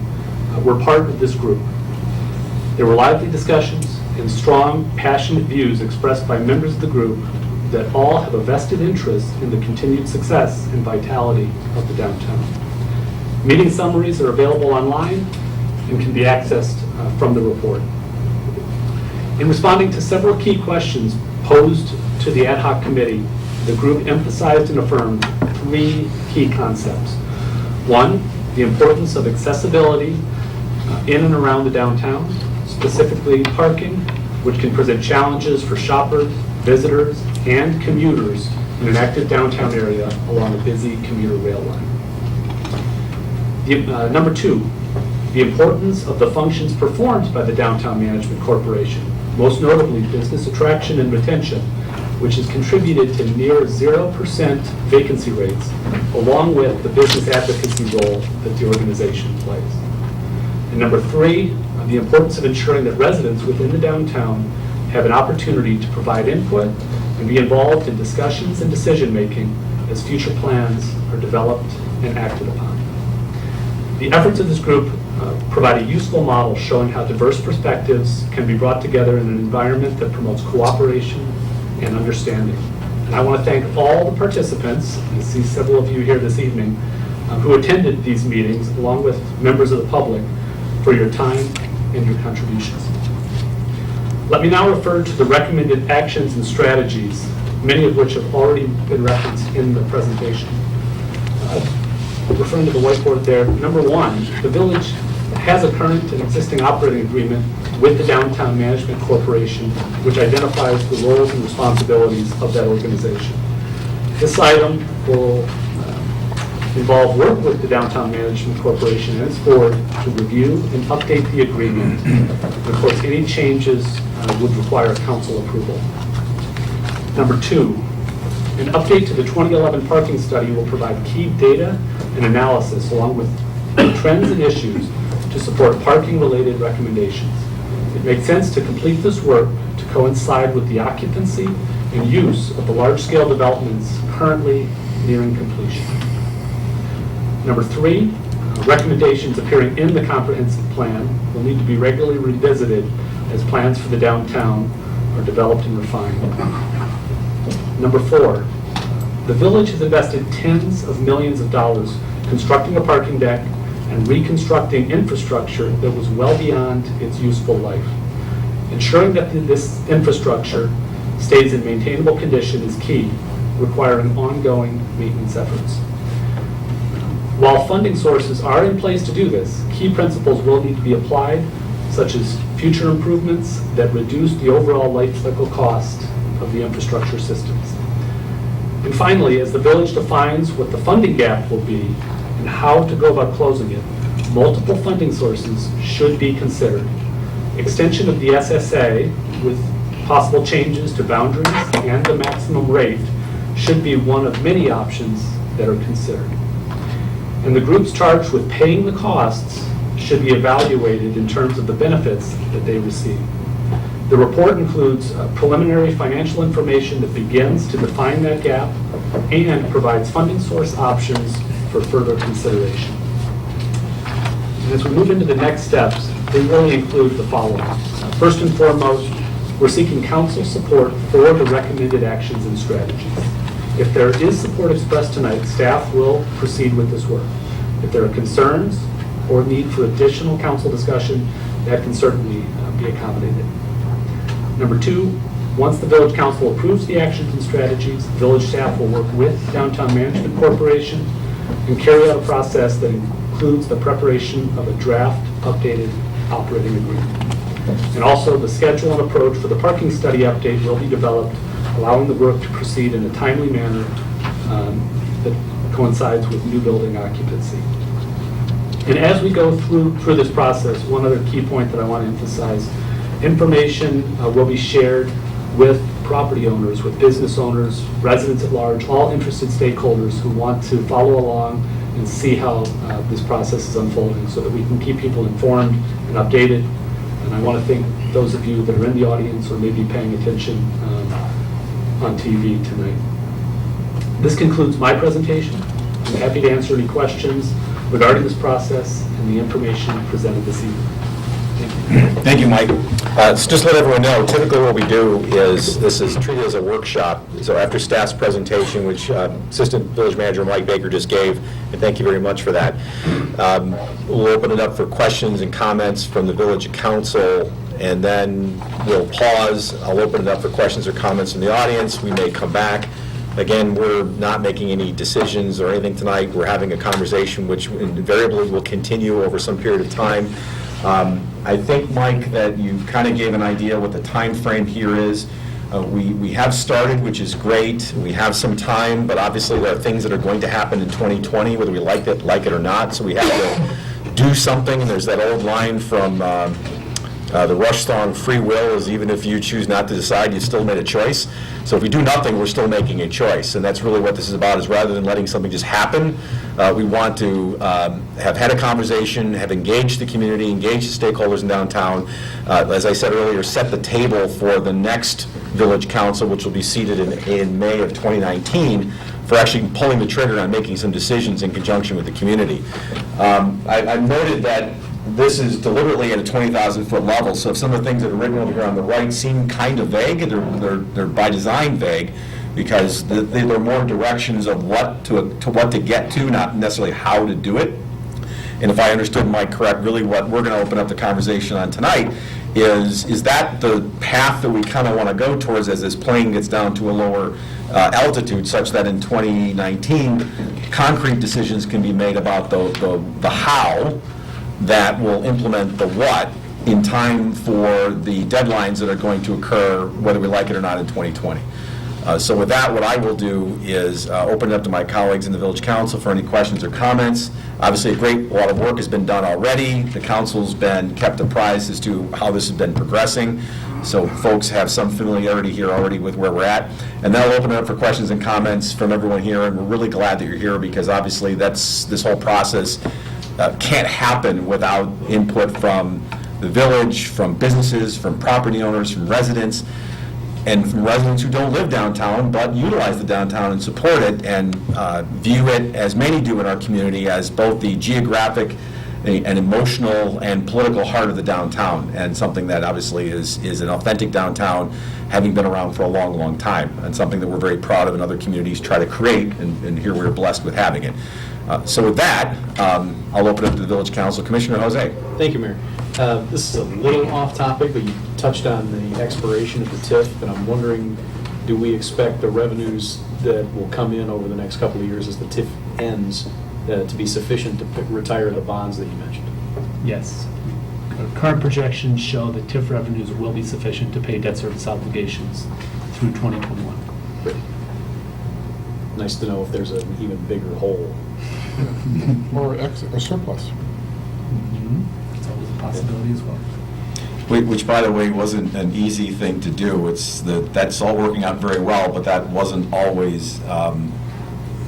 Speaker 8: were part of this group. There were lively discussions and strong, passionate views expressed by members of the group that all have a vested interest in the continued success and vitality of the downtown. Meeting summaries are available online and can be accessed from the report. In responding to several key questions posed to the ad hoc committee, the group emphasized and affirmed three key concepts. One, the importance of accessibility in and around the downtown, specifically parking, which can present challenges for shoppers, visitors, and commuters in an active downtown area along a busy commuter rail line. Number two, the importance of the functions performed by the Downtown Management Corporation, most notably business attraction and retention, which has contributed to near 0% vacancy rates, along with the business advocacy role that the organization plays. And number three, the importance of ensuring that residents within the downtown have an opportunity to provide input and be involved in discussions and decision-making as future plans are developed and acted upon. The efforts of this group provide a useful model showing how diverse perspectives can be brought together in an environment that promotes cooperation and understanding. And I want to thank all the participants, I see several of you here this evening, who attended these meetings, along with members of the public, for your time and your contributions. Let me now refer to the recommended actions and strategies, many of which have already been referenced in the presentation. Referring to the whiteboard there, number one, the village has a current and existing operating agreement with the Downtown Management Corporation, which identifies the roles and responsibilities of that organization. This item will involve work with the Downtown Management Corporation and its board to review and update the agreement. And of course, any changes would require council approval. Number two, an update to the 2011 parking study will provide key data and analysis along with trends and issues to support parking-related recommendations. It makes sense to complete this work to coincide with the occupancy and use of the large-scale developments currently nearing completion. Number 3, recommendations appearing in the comprehensive plan will need to be regularly revisited as plans for the downtown are developed and refined. Number 4, the village has invested tens of millions of dollars constructing a parking deck and reconstructing infrastructure that was well beyond its useful life. Ensuring that this infrastructure stays in maintainable condition is key, requiring ongoing maintenance efforts. While funding sources are in place to do this, key principles will need to be applied, such as future improvements that reduce the overall life cycle cost of the infrastructure systems. And finally, as the village defines what the funding gap will be and how to go about closing it, multiple funding sources should be considered. Extension of the SSA with possible changes to boundaries and the maximum rate should be one of many options that are considered. And the groups charged with paying the costs should be evaluated in terms of the benefits that they receive. The report includes preliminary financial information that begins to define that gap and provides funding source options for further consideration. And as we move into the next steps, they really include the following. First and foremost, we're seeking council support for the recommended actions and strategies. If there is support expressed tonight, staff will proceed with this work. If there are concerns or need for additional council discussion, that can certainly be accommodated. Number 2, once the Village Council approves the actions and strategies, village staff will work with Downtown Management Corporation and carry out a process that includes the preparation of a draft updated operating agreement. And also the schedule and approach for the parking study update will be developed, allowing the work to proceed in a timely manner that coincides with new building occupancy. And as we go through this process, one other key point that I want to emphasize, information will be shared with property owners, with business owners, residents at large, all interested stakeholders who want to follow along and see how this process is unfolding so that we can keep people informed and updated. And I want to thank those of you that are in the audience or maybe paying attention on TV tonight. This concludes my presentation. I'm happy to answer any questions regarding this process and the information presented this evening.
Speaker 9: Thank you, Mike. So just let everyone know, typically what we do is, this is treated as a workshop. So after staff's presentation, which Assistant Village Manager Mike Baker just gave, and thank you very much for that, we'll open it up for questions and comments from the Village Council, and then we'll pause. I'll open it up for questions or comments from the audience. We may come back. Again, we're not making any decisions or anything tonight. We're having a conversation which invariably will continue over some period of time. I think, Mike, that you kind of gave an idea what the time frame here is. We have started, which is great. We have some time, but obviously there are things that are going to happen in 2020, whether we like it or not. So we have to do something. And there's that old line from the Rush song, "Free will is even if you choose not to decide, you've still made a choice." So if we do nothing, we're still making a choice. And that's really what this is about, is rather than letting something just happen, we want to have had a conversation, have engaged the community, engaged the stakeholders in downtown. As I said earlier, set the table for the next Village Council, which will be seated in May of 2019, for actually pulling the trigger on making some decisions in conjunction with the community. I noted that this is deliberately at a 20,000-foot level, so if some of the things that are written over here on the right seem kind of vague, they're by design vague, because there are more directions of what to get to, not necessarily how to do it. And if I understood Mike correct, really what we're going to open up the conversation on tonight is that the path that we kind of want to go towards as this plane gets down to a lower altitude, such that in 2019, concrete decisions can be made about the how that will implement the what in time for the deadlines that are going to occur, whether we like it or not, in 2020. So with that, what I will do is open it up to my colleagues in the Village Council for any questions or comments. Obviously, a lot of work has been done already. The council's been kept apprised as to how this has been progressing, so folks have some familiarity here already with where we're at. And then I'll open it up for questions and comments from everyone here, and we're really glad that you're here, because obviously this whole process can't happen without input from the village, from businesses, from property owners, from residents. and from residents who don't live downtown but utilize the downtown and support it and view it, as many do in our community, as both the geographic and emotional and political heart of the downtown, and something that obviously is an authentic downtown, having been around for a long, long time, and something that we're very proud of, and other communities try to create, and here we're blessed with having it. So with that, I'll open up to the Village Council. Commissioner Jose.
Speaker 11: Thank you, Mayor. This is a little off topic, but you touched on the expiration of the TIF, and I'm wondering, do we expect the revenues that will come in over the next couple of years as the TIF ends to be sufficient to retire the bonds that you mentioned?
Speaker 8: Yes. Current projections show that TIF revenues will be sufficient to pay debt service obligations through 2021.
Speaker 11: Great. Nice to know if there's an even bigger hole.
Speaker 3: Or surplus.
Speaker 8: It's always a possibility as well.
Speaker 1: Which, by the way, wasn't an easy thing to do. That's all working out very well, but that wasn't always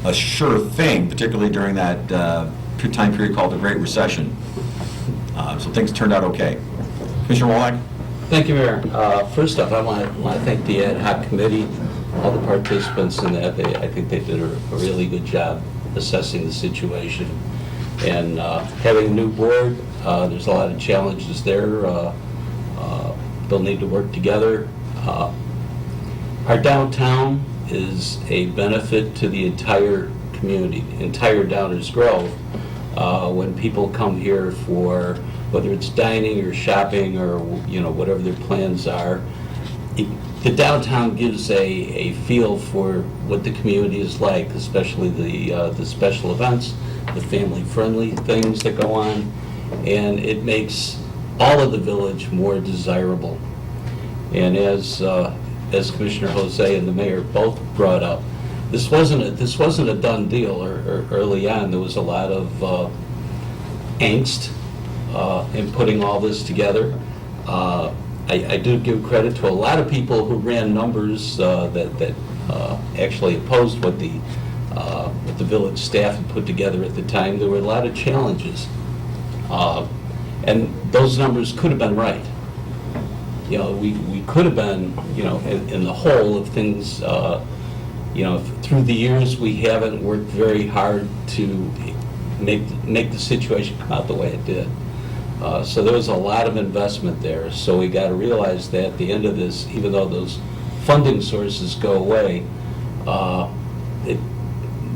Speaker 1: a sure thing, particularly during that time period called the Great Recession. So things turned out okay. Commissioner Wallach?
Speaker 6: Thank you, Mayor. First off, I want to thank the ad hoc committee, all the participants in that. I think they did a really good job assessing the situation. And having a new board, there's a lot of challenges there. They'll need to work together. Our downtown is a benefit to the entire community, entire Downers Grove. When people come here for, whether it's dining or shopping or whatever their plans are, the downtown gives a feel for what the community is like, especially the special events, the family-friendly things that go on, and it makes all of the village more desirable. And as Commissioner Jose and the mayor both brought up, this wasn't a done deal. Or early on, there was a lot of angst in putting all this together. I do give credit to a lot of people who ran numbers that actually opposed what the village staff had put together at the time. There were a lot of challenges, and those numbers could have been right. We could have been, in the whole of things. Through the years, we haven't worked very hard to make the situation come out the way it did. So there was a lot of investment there. So we got to realize that at the end of this, even though those funding sources go away,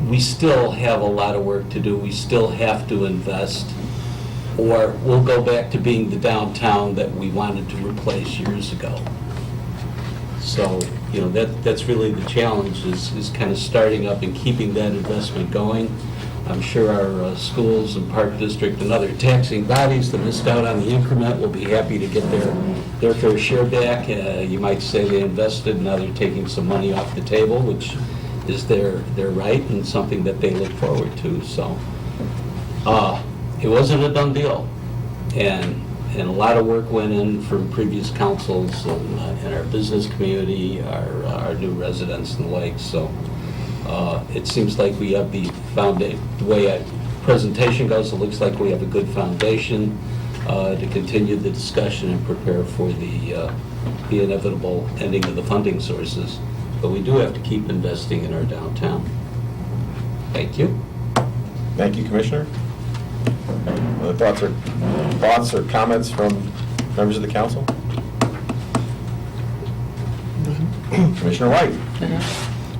Speaker 6: we still have a lot of work to do. We still have to invest, or we'll go back to being the downtown that we wanted to replace years ago. So, that's really the challenge, is kind of starting up and keeping that investment going. I'm sure our schools and park district and other taxing bodies that missed out on the increment will be happy to get their fair share back. You might say they invested, now they're taking some money off the table, which is their right and something that they look forward to. So it wasn't a done deal, and a lot of work went in from previous councils and our business community, our new residents and the like. So it seems like we have the foundation. The way our presentation goes, it looks like we have a good foundation to continue the discussion and prepare for the inevitable ending of the funding sources. But we do have to keep investing in our downtown. Thank you.
Speaker 9: Thank you, Commissioner. Other thoughts or comments from members of the council? Commissioner White.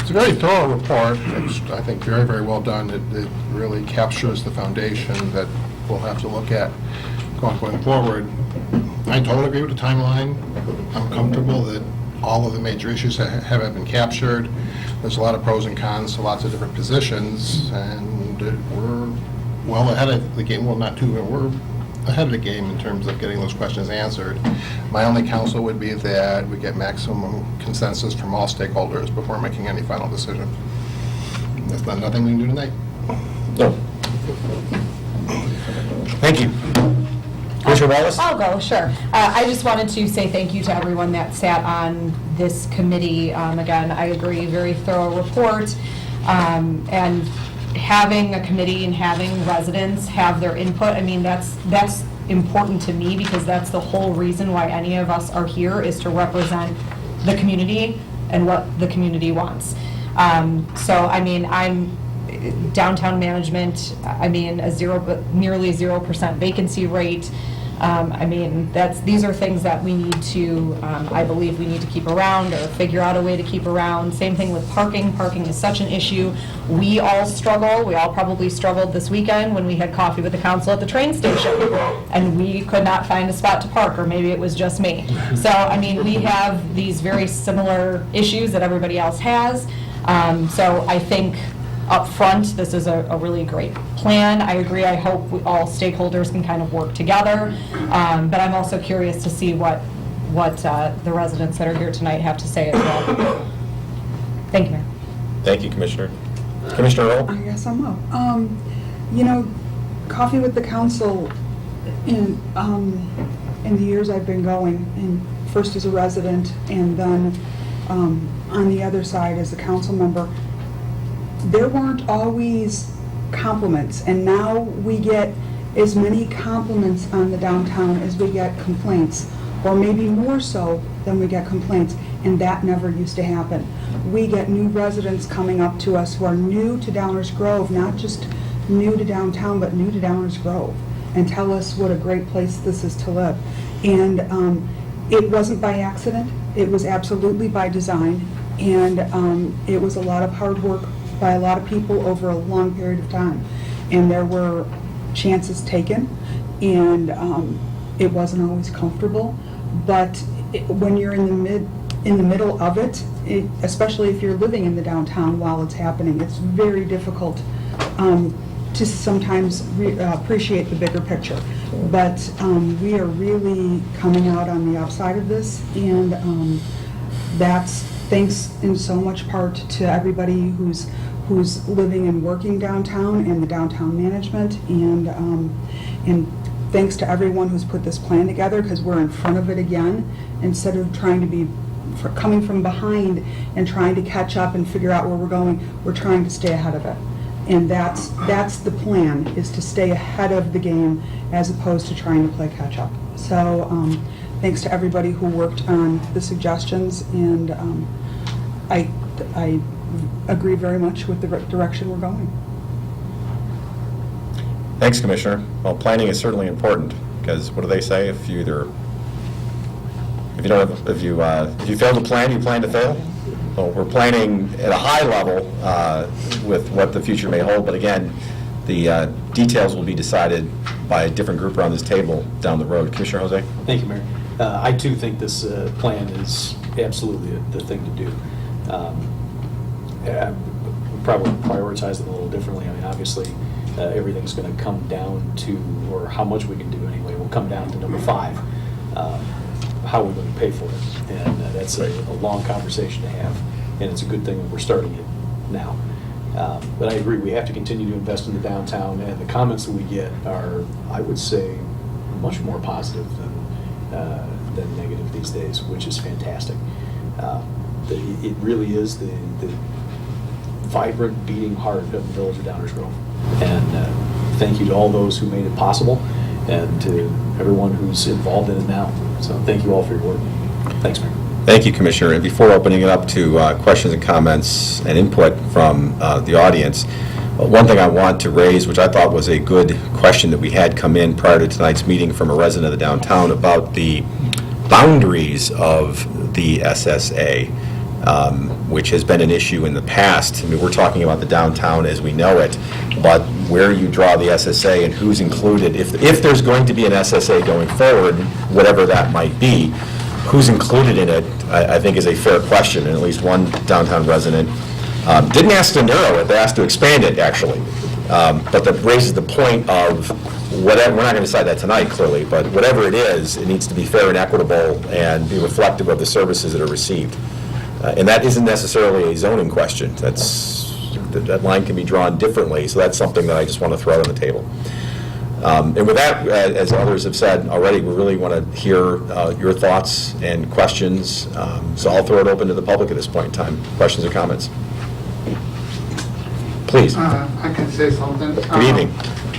Speaker 3: It's a very thorough report. It's, I think, very, very well done. It really captures the foundation that we'll have to look at going forward. I totally agree with the timeline. I'm comfortable that all of the major issues have been captured. There's a lot of pros and cons to lots of different positions, and we're well ahead of the game. Well, not too, but we're ahead of the game in terms of getting those questions answered. My only counsel would be that we get maximum consensus from all stakeholders before making any final decision. That's nothing we can do tonight.
Speaker 9: No. Thank you. Commissioner Wallace?
Speaker 12: I'll go, sure. I just wanted to say thank you to everyone that sat on this committee. Again, I agree, very thorough report. And having a committee and having residents have their input, I mean, that's important to me, because that's the whole reason why any of us are here, is to represent the community and what the community wants. So, I mean, downtown management, I mean, nearly 0% vacancy rate. I mean, these are things that we need to, I believe we need to keep around or figure out a way to keep around. Same thing with parking. Parking is such an issue. We all struggle. We all probably struggled this weekend when we had coffee with the council at the train station and we could not find a spot to park, or maybe it was just me. So, I mean, we have these very similar issues that everybody else has. So I think up front, this is a really great plan. I agree. I hope all stakeholders can kind of work together. But I'm also curious to see what the residents that are here tonight have to say as well. Thank you, Mayor.
Speaker 9: Thank you, Commissioner. Commissioner Earl?
Speaker 7: I guess I'm up. You know, coffee with the council in the years I've been going, and first as a resident and then on the other side as a council member, there weren't always compliments, and now we get as many compliments on the downtown as we get complaints, or maybe more so than we get complaints, and that never used to happen. We get new residents coming up to us who are new to Downers Grove, not just new to downtown, but new to Downers Grove, and tell us what a great place this is to live. And it wasn't by accident, it was absolutely by design, and it was a lot of hard work by a lot of people over a long period of time. And there were chances taken, and it wasn't always comfortable. But when you're in the middle of it, especially if you're living in the downtown while it's happening, it's very difficult to sometimes appreciate the bigger picture. But we are really coming out on the outside of this, and that's thanks in so much part to everybody who's living and working downtown and the downtown management, and thanks to everyone who's put this plan together, because we're in front of it again instead of trying to be coming from behind and trying to catch up and figure out where we're going. We're trying to stay ahead of it, and that's the plan, is to stay ahead of the game as opposed to trying to play catch up. So thanks to everybody who worked on the suggestions, and I agree very much with the direction we're going.
Speaker 9: Thanks, Commissioner. Well, planning is certainly important, because what do they say? If you fail to plan, you plan to fail. So we're planning at a high level with what the future may hold, but again, the details will be decided by a different group around this table down the road. Commissioner Jose?
Speaker 11: Thank you, Mayor. I too think this plan is absolutely the thing to do. We probably prioritize it a little differently. I mean, obviously, everything's going to come down to, or how much we can do anyway, will come down to number 5, how we're going to pay for it. And that's a long conversation to have, and it's a good thing that we're starting it now. But I agree, we have to continue to invest in the downtown, and the comments that we get are, I would say, much more positive than negative these days, which is fantastic. It really is the vibrant, beating heart of the village of Downers Grove. And thank you to all those who made it possible, and to everyone who's involved in it now. So thank you all for your work. Thanks, Mayor.
Speaker 9: Thank you, Commissioner. And before opening it up to questions and comments and input from the audience, one thing I want to raise, which I thought was a good question that we had come in prior to tonight's meeting from a resident of the downtown about the boundaries of the SSA, which has been an issue in the past. I mean, we're talking about the downtown as we know it, but where you draw the SSA and who's included, if there's going to be an SSA going forward, whatever that might be, who's included in it, I think is a fair question, and at least one downtown resident didn't ask to narrow it, they asked to expand it, actually. But that raises the point of whatever, we're not going to decide that tonight, clearly, but whatever it is, it needs to be fair and equitable and be reflective of the services that are received. And that isn't necessarily a zoning question. That line can be drawn differently, so that's something that I just want to throw out on the table. And with that, as others have said already, we really want to hear your thoughts and questions. So I'll throw it open to the public at this point in time. Questions or comments? Please.
Speaker 13: I can say something.
Speaker 9: Good evening.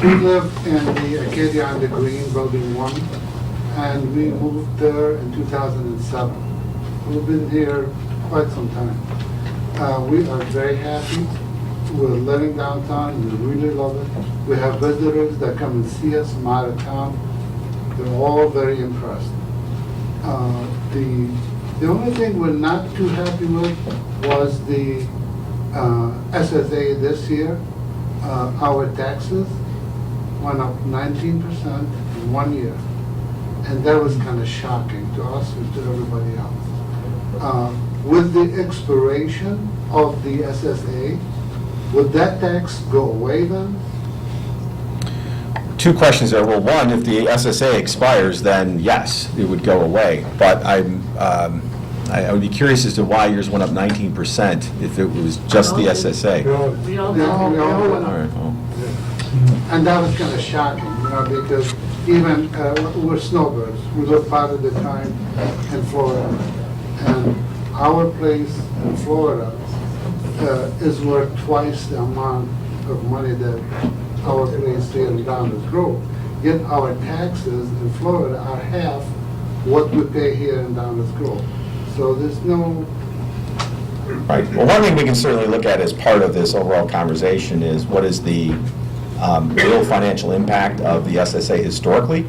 Speaker 13: We live in the Acadia on the Green, Building 1, and we moved there in 2007. We've been here quite some time. We are very happy. We're living downtown. We really love it. We have visitors that come and see us from out of town. They're all very impressed. The only thing we're not too happy with was the SSA this year. Our taxes went up 19% in 1 year. And that was kind of shocking to us and to everybody else. With the expiration of the SSA, would that tax go away then?
Speaker 9: Two questions there. Well, one, if the SSA expires, then yes, it would go away. But I would be curious as to why yours went up 19% if it was just the SSA.
Speaker 13: We all went
Speaker 9: All
Speaker 13: up.
Speaker 9: right, well.
Speaker 13: And that was kind of shocking, because even we're snowbirds. We live part of the time in Florida. And our place in Florida is worth twice the amount of money that our place here in Downers Grove. Yet our taxes in Florida are half what we pay here in Downers Grove. So there's no...
Speaker 9: Right. Well, one thing we can certainly look at as part of this overall conversation is what is the real financial impact of the SSA historically?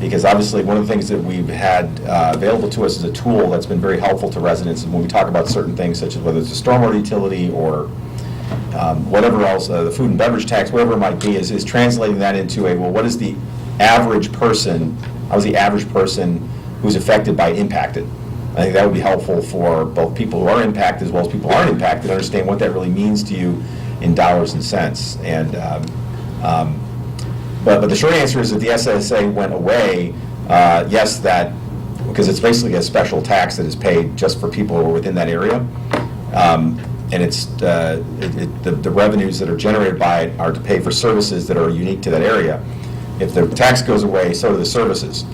Speaker 9: Because obviously one of the things that we've had available to us as a tool that's been very helpful to residents when we talk about certain things such as whether it's a stormwater utility or whatever else, the food and beverage tax, whatever it might be, is translating that into a, well, what is the average person, how is the average person who's affected by impacted? I think that would be helpful for both people who are impacted as well as people who aren't impacted to understand what that really means to you in dollars and cents. And but the short answer is that the SSA went away, yes, that, because it's basically a special tax that is paid just for people who are within that area. And it's, the revenues that are generated by it are to pay for services that are unique to that area. If the tax goes away, so do the services.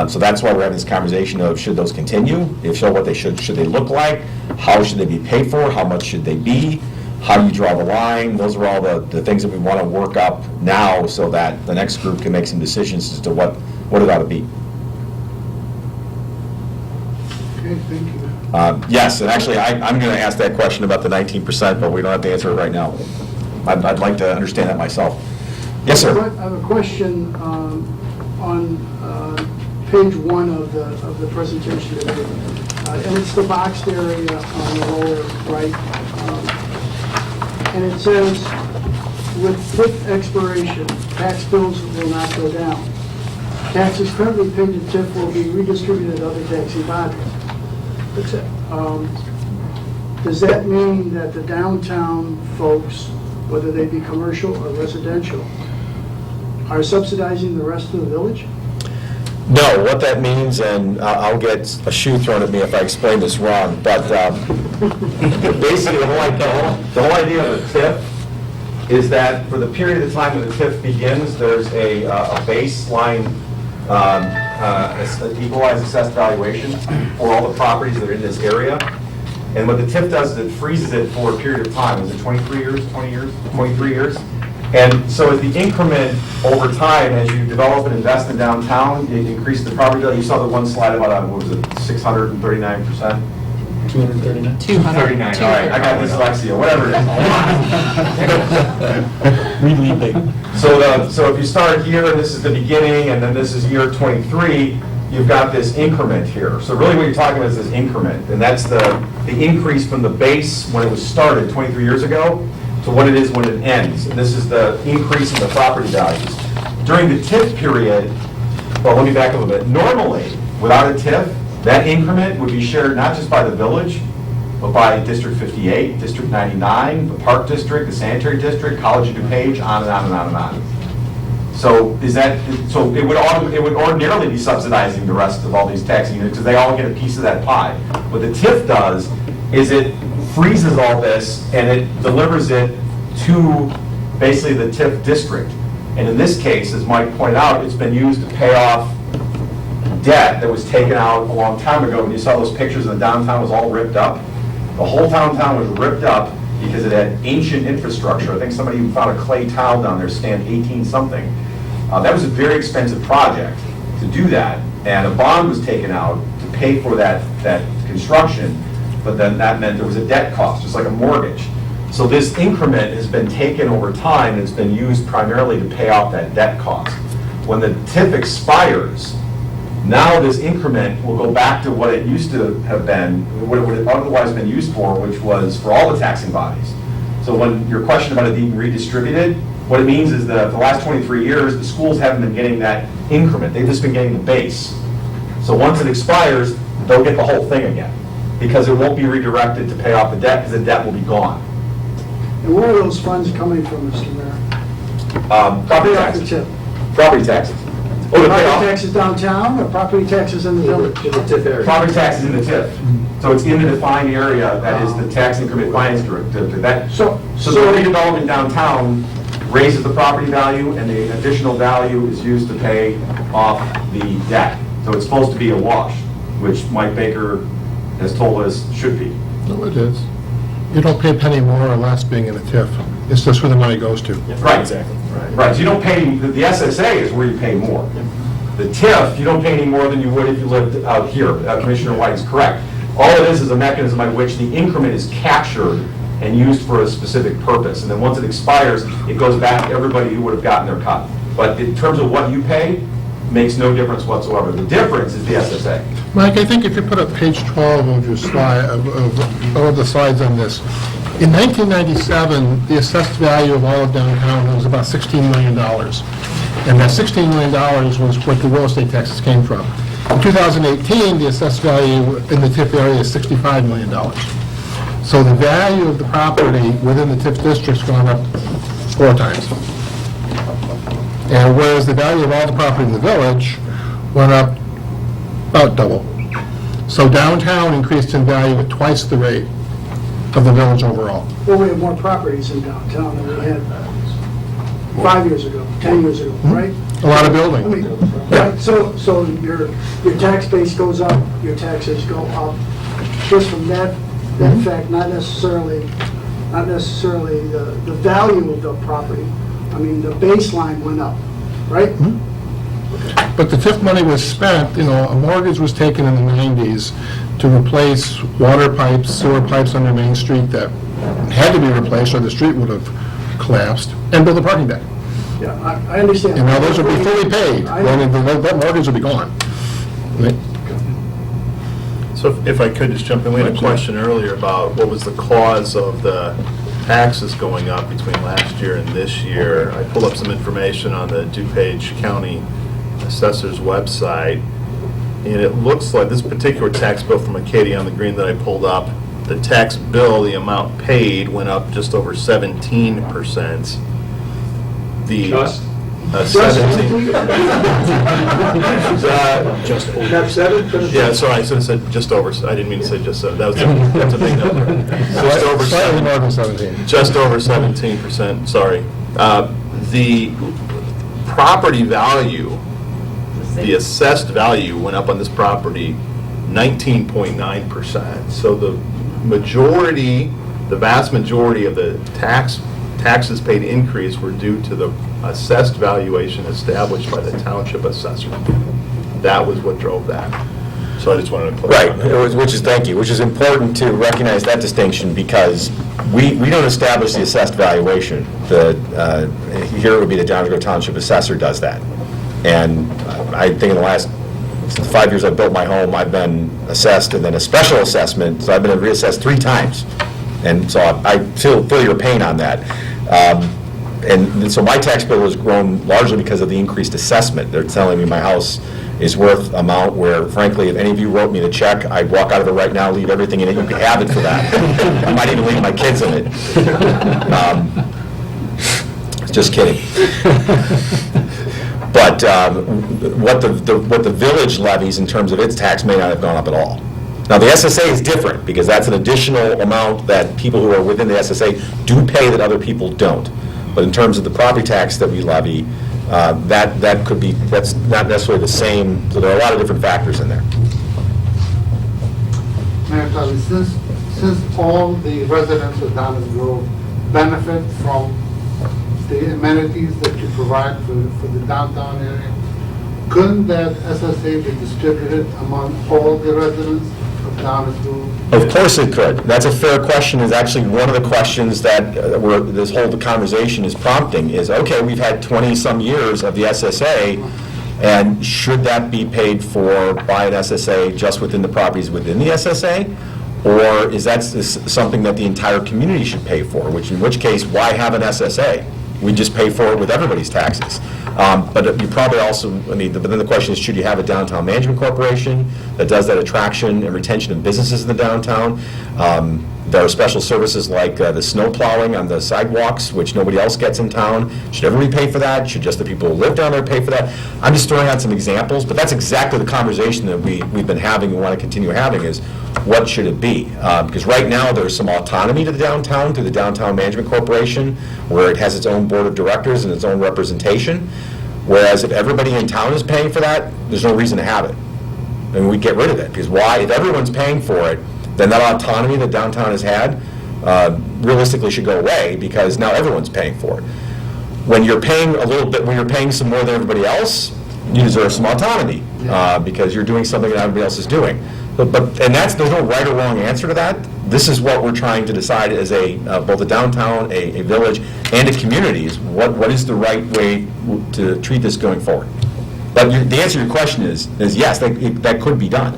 Speaker 9: So that's why we're having this conversation of should those continue? If so, what they should they look like? How should they be paid for? How much should they be? How do you draw the line? Those are all the things that we want to work up now so that the next group can make some decisions as to what it ought to be.
Speaker 13: Okay, thank you.
Speaker 9: Yes, and actually, I'm going to ask that question about the 19%, but we don't have to answer it right now. I'd like to understand that myself. Yes, sir.
Speaker 14: I have a question on page 1 of the presentation today, and it's the boxed area on the lower right. And it says, with TIF expiration, tax bills will not go down. Taxes currently paid to TIF will be redistributed to other taxing bodies. Does that mean that the downtown folks, whether they be commercial or residential, are subsidizing the rest of the village?
Speaker 9: No, what that means, and I'll get a shoe thrown at me if I explain this wrong, but basically the whole idea of the TIF is that for the period of time that the TIF begins, there's a baseline equalized assessed valuation for all the properties that are in this area. And what the TIF does is it freezes it for a period of time. Is it 23 years, 20 years, 23 years? And so as the increment over time, as you develop and invest in downtown, you increase the property value. You saw the one slide about, what was it, 639%?
Speaker 11: 239?
Speaker 9: 239, all right, I got dyslexia, whatever it is.
Speaker 11: Really big.
Speaker 9: So if you start here, and this is the beginning, and then this is year 23, you've got this increment here. So really what you're talking about is this increment, and that's the increase from the base when it was started 23 years ago to what it is when it ends. And this is the increase in the property values. During the TIF period, well, let me back up a bit. Normally, without a TIF, that increment would be shared not just by the village, but by District 58, District 99, the Park District, the Sanitary District, College of DuPage, on and on and on and on. So it would ordinarily be subsidizing the rest of all these taxing units because they all get a piece of that pie. What the TIF does is it freezes all this and it delivers it to basically the TIF district. And in this case, as Mike pointed out, it's been used to pay off debt that was taken out a long time ago. When you saw those pictures of the downtown was all ripped up. The whole downtown was ripped up because it had ancient infrastructure. I think somebody even found a clay tile down there, stand 18-something. That was a very expensive project to do that. And a bond was taken out to pay for that
Speaker 1: construction, but then that meant there was a debt cost, just like a mortgage. So this increment has been taken over time, and it's been used primarily to pay off that debt cost. When the TIF expires, now this increment will go back to what it used to have been, what it would have otherwise been used for, which was for all the taxing bodies. So when your question about it being redistributed, what it means is that for the last 23 years, the schools haven't been getting that increment. They've just been getting the base. So once it expires, they'll get the whole thing again, because it won't be redirected to pay off the debt, because the debt will be gone.
Speaker 14: And where are those funds coming from, Mr. Mayor?
Speaker 1: Property
Speaker 14: Pay off the
Speaker 1: taxes.
Speaker 14: tip.
Speaker 1: Property taxes. Oh, to pay
Speaker 14: Property
Speaker 1: off.
Speaker 14: taxes downtown or property taxes in the village?
Speaker 11: In the TIF area.
Speaker 1: Property taxes in the TIF. So it's in the defined area that is the tax increment finance directive. So the redevelopment downtown raises the property value, and the additional value is used to pay off the debt. So it's supposed to be a wash, which Mike Baker has told us should be.
Speaker 3: No, it is. You don't pay a penny more or less being in a TIF. It's just where the money goes to.
Speaker 1: Right.
Speaker 11: Exactly.
Speaker 1: Right, so you don't pay, the SSA is where you pay more. The TIF, you don't pay any more than you would if you lived out here. Commissioner White is correct. All it is a mechanism by which the increment is captured and used for a specific purpose. And then once it expires, it goes back to everybody who would have gotten their cut. But in terms of what you pay, makes no difference whatsoever. The difference is the SSA.
Speaker 3: Mike, I think if you put up page 12 of your slide, of the slides on this, in 1997, the assessed value of all of downtown was about $16 million. And that $16 million was what the real estate taxes came from. In 2018, the assessed value in the TIF area is $65 million. So the value of the property within the TIF district's gone up 4 times. And whereas the value of all the property in the village went up about double. So downtown increased in value at twice the rate of the village overall.
Speaker 14: Well, we have more properties in downtown than we had 5 years ago, 10 years ago, right?
Speaker 3: A lot of
Speaker 14: I
Speaker 3: building.
Speaker 14: mean, right, so your tax base goes up, your taxes go up, just from that fact, not necessarily the value of the property. I mean, the baseline went up, right?
Speaker 3: But the TIF money was spent, a mortgage was taken in the 90s to replace water pipes, sewer pipes under Main Street that had to be replaced or the street would have collapsed, and build a parking deck.
Speaker 14: Yeah, I understand.
Speaker 3: And now those will be fully paid, that mortgage will be gone. Right?
Speaker 15: So if I could just jump in, we had a question earlier about what was the cause of the taxes going up between last year and this year. I pulled up some information on the DuPage County Assessor's website, and it looks like this particular tax bill from Acadia on the Green that I pulled up, the tax bill, the amount paid went up just over 17%. The
Speaker 8: Just?
Speaker 15: 17.
Speaker 11: Just over.
Speaker 14: That's 7%?
Speaker 15: Yeah, sorry, I should have said just over, I didn't mean to say just so, that's a big number. Just over
Speaker 3: Slightly more than
Speaker 15: 17.
Speaker 3: 17.
Speaker 15: Just over 17%, sorry. The property value, the assessed value went up on this property 19.9%. So the vast majority of the taxes paid increase were due to the assessed valuation established by the township assessor. That was what drove that. So I just wanted to clarify.
Speaker 9: Right, which is important to recognize that distinction, because we don't establish the assessed valuation. Here it would be the Downers Grove Township assessor does that. And I think in the last 5 years I've built my home, I've been assessed and then a special assessment, so I've been reassessed 3 times. And so I feel your pain on that. And so my tax bill has grown largely because of the increased assessment. They're telling me my house is worth amount where, frankly, if any of you wrote me the check, I'd walk out of it right now, leave everything in it. You can have it for that. I might even leave my kids in it. Just kidding. But what the village levies in terms of its tax may not have gone up at all. Now, the SSA is different, because that's an additional amount that people who are within the SSA do pay that other people don't. But in terms of the property tax that we levy, that's not necessarily the same, so there are a lot of different factors in there.
Speaker 13: Mayor Tully, since all the residents of Downers Grove benefit from the amenities that you provide for the downtown area, couldn't that SSA be distributed among all the residents of Downsville?
Speaker 9: Of course it could. That's a fair question. Is actually one of the questions that this whole conversation is prompting is, okay, we've had 20-some years of the SSA, and should that be paid for by an SSA just within the properties within the SSA? Or is that something that the entire community should pay for, in which case, why have an SSA? We just pay for it with everybody's taxes. But you probably also, but then the question is, should you have a downtown management corporation that does that attraction and retention of businesses in the downtown? There are special services like the snow plowing on the sidewalks, which nobody else gets in town. Should everybody pay for that? Should just the people who live down there pay for that? I'm just throwing out some examples, but that's exactly the conversation that we've been having and want to continue having is, what should it be? Because right now, there's some autonomy to the downtown through the Downtown Management Corporation, where it has its own board of directors and its own representation. Whereas if everybody in town is paying for that, there's no reason to have it. And we get rid of it. Because why? If everyone's paying for it, then that autonomy that downtown has had realistically should go away, because now everyone's paying for it. When you're paying a little bit, when you're paying some more than everybody else, you deserve some autonomy because you're doing something that everybody else is doing. And there's no right or wrong answer to that. This is what we're trying to decide as both a downtown, a village, and a community is what is the right way to treat this going forward. But the answer to your question is yes, that could be done.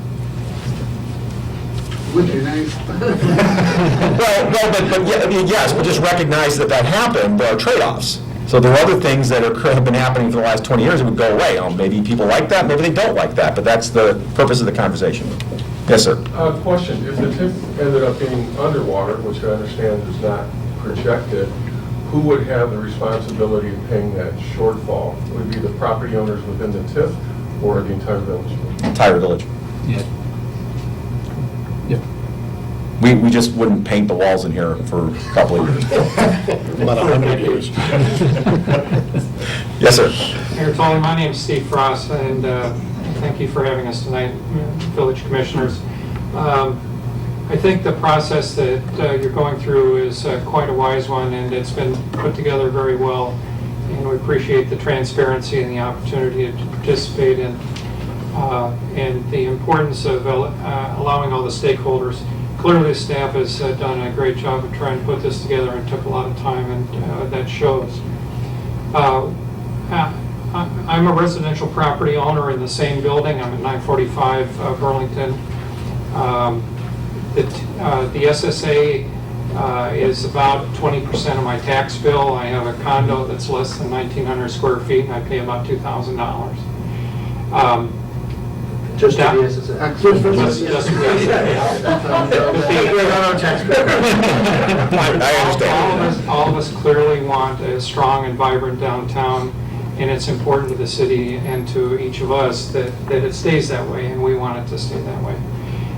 Speaker 13: Would be nice.
Speaker 9: Well, no, but yeah, I mean, yes, but just recognize that happened. There are trade-offs. So there are other things that have been happening for the last 20 years that would go away. Maybe people like that, maybe they don't like that, but that's the purpose of the conversation. Yes, sir.
Speaker 16: Question, if the TIF ended up being underwater, which I understand is not projected, who would have the responsibility of paying that shortfall? Would it be the property owners within the TIF or the entire village?
Speaker 9: Entire village.
Speaker 11: Yeah.
Speaker 9: We just wouldn't paint the walls in here for a couple of years.
Speaker 3: About 100 years.
Speaker 9: Yes, sir.
Speaker 17: Mayor Tully, my name's Steve Frost, and thank you for having us tonight, village commissioners. I think the process that you're going through is quite a wise one, and it's been put together very well, and we appreciate the transparency and the opportunity to participate in, and the importance of allowing all the stakeholders. Clearly, staff has done a great job of trying to put this together, and took a lot of time, and that shows. I'm a residential property owner in the same building. I'm at 945 Burlington. The SSA is about 20% of my tax bill. I have a condo that's less than 1,900 square feet, and I pay about $2,000.
Speaker 14: Just to the SSA.
Speaker 17: Just to
Speaker 9: I understand.
Speaker 17: All of us clearly want a strong and vibrant downtown, and it's important to the city and to each of us that it stays that way, and we want it to stay that way.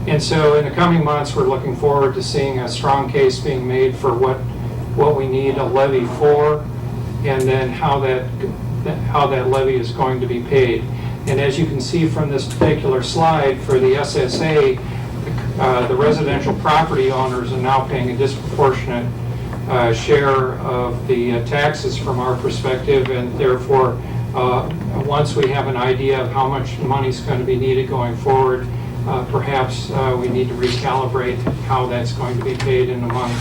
Speaker 17: And so in the coming months, we're looking forward to seeing a strong case being made for what we need a levy for, and then how that levy is going to be paid. And as you can see from this particular slide, for the SSA, the residential property owners are now paying a disproportionate share of the taxes from our perspective, and therefore, once we have an idea of how much money is going to be needed going forward, perhaps we need to recalibrate how that's going to be paid in among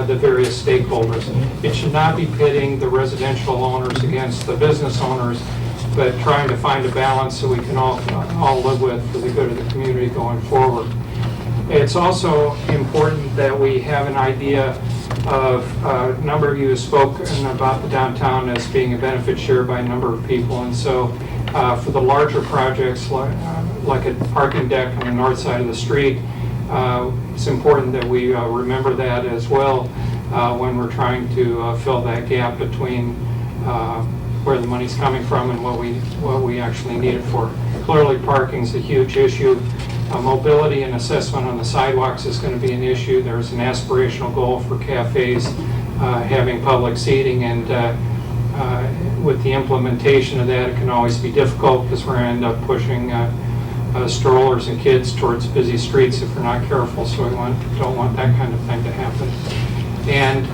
Speaker 17: the various stakeholders. It should not be pitting the residential owners against the business owners, but trying to find a balance so we can all live with for the good of the community going forward. It's also important that we have an idea of, a number of you have spoken about the downtown as being a benefit shared by a number of people, and so for the larger projects like a parking deck on the north side of the street, it's important that we remember that as well when we're trying to fill that gap between where the money's coming from and what we actually need it for. Clearly, parking's a huge issue. Mobility and assessment on the sidewalks is going to be an issue. There's an aspirational goal for cafes having public seating, and with the implementation of that, it can always be difficult because we're going to end up pushing strollers and kids towards busy streets if we're not careful, so we don't want that kind of thing to happen. And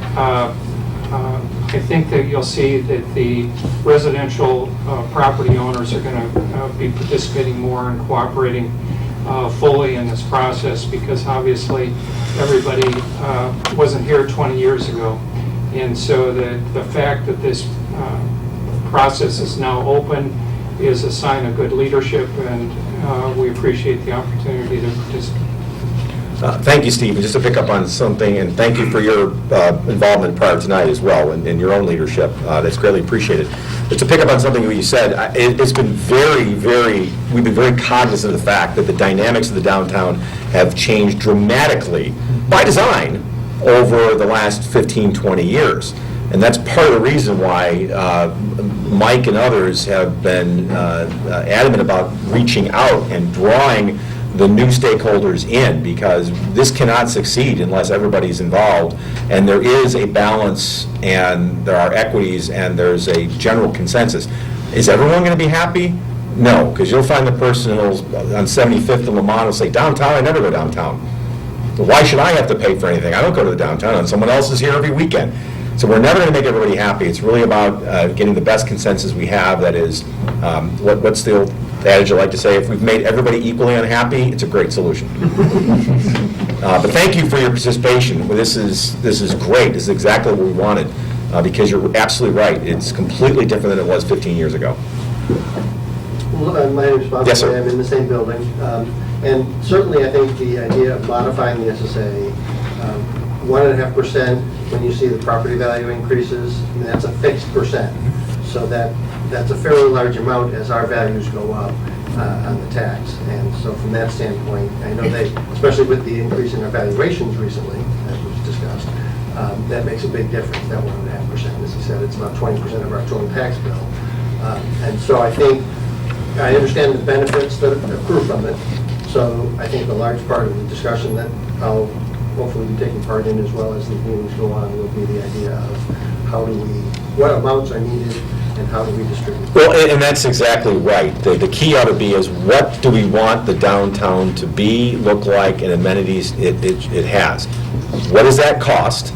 Speaker 17: I think that you'll see that the residential property owners are going to be participating more and cooperating fully in this process, because obviously everybody wasn't here 20 years ago. And so the fact that this process is now open is a sign of good leadership, and we appreciate the opportunity to participate.
Speaker 9: Thank you, Steve. And just to pick up on something, and thank you for your involvement prior tonight as well, and your own leadership. That's greatly appreciated. But to pick up on something that you said, it's been we've been very cognizant of the fact that the dynamics of the downtown have changed dramatically by design over the last 15, 20 years. And that's part of the reason why Mike and others have been adamant about reaching out and drawing the new stakeholders in, because this cannot succeed unless everybody's involved, and there is a balance, and there are equities, and there's a general consensus. Is everyone going to be happy? No, because you'll find the person who'll, on 75th and Lamont will say, downtown, I never go downtown. Well, why should I have to pay for anything? I don't go to the downtown, and someone else is here every weekend. So we're never going to make everybody happy. It's really about getting the best consensus we have. That is, what's the old adage I like to say? If we've made everybody equally unhappy, it's a great solution. But thank you for your participation. This is great. This is exactly what we wanted, because you're absolutely right. It's completely different than it was 15 years ago.
Speaker 18: My name is Bob.
Speaker 9: Yes, sir.
Speaker 18: I'm in the same building. And certainly I think the idea of modifying the SSA, 1.5% when you see the property value increases, and that's a fixed percent. So that's a fairly large amount as our values go up on the tax. And so from that standpoint, I know especially with the increase in our valuations recently, as was discussed, that makes a big difference, that 1.5%. As you said, it's about 20% of our total tax bill. And so I think, I understand the benefits that accrue from it. So I think a large part of the discussion that I'll hopefully be taking part in, as well as the meetings go on, will be the idea of what amounts are needed and how do we distribute.
Speaker 9: Well, and that's exactly right. The key ought to be is, what do we want the downtown to be, look like, and amenities it has? What does that cost?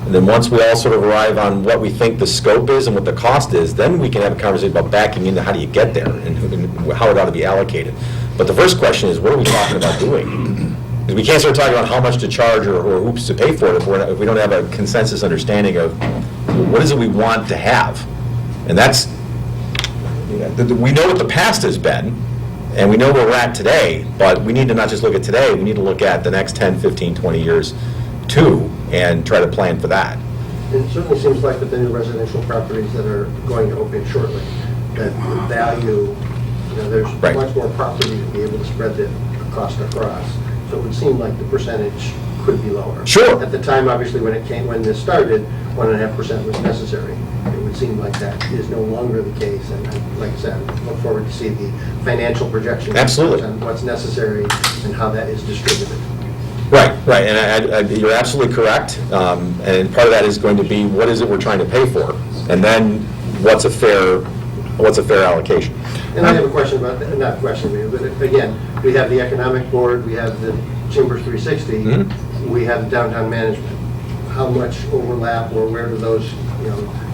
Speaker 9: And then once we all sort of arrive on what we think the scope is and what the cost is, then we can have a conversation about backing into how do you get there and how it ought to be allocated. But the first question is, what are we talking about doing? Because we can't start talking about how much to charge or hoops to pay for it if we don't have a consensus understanding of what is it we want to have. And that's, we know what the past has been, and we know where we're at today, but we need to not just look at today, we need to look at the next 10, 15, 20 years too, and try to plan for that.
Speaker 18: It certainly seems like with the new residential properties that are going to open shortly, that the value, there's much more property to be able to spread the cost across. So it would seem like the percentage could be lower.
Speaker 9: Sure.
Speaker 18: At the time, obviously, when this started, 1.5% was necessary. It would seem like that is no longer the case, and like I said, I look forward to see the financial projections.
Speaker 9: Absolutely.
Speaker 18: On what's necessary and how that is distributed.
Speaker 9: Right, and you're absolutely correct. And part of that is going to be, what is it we're trying to pay for? And then what's a fair allocation?
Speaker 18: And I have a question about that, not a question, but again, we have the Economic Board, we have the Chambers 360, we have the downtown management. How much overlap, or where do those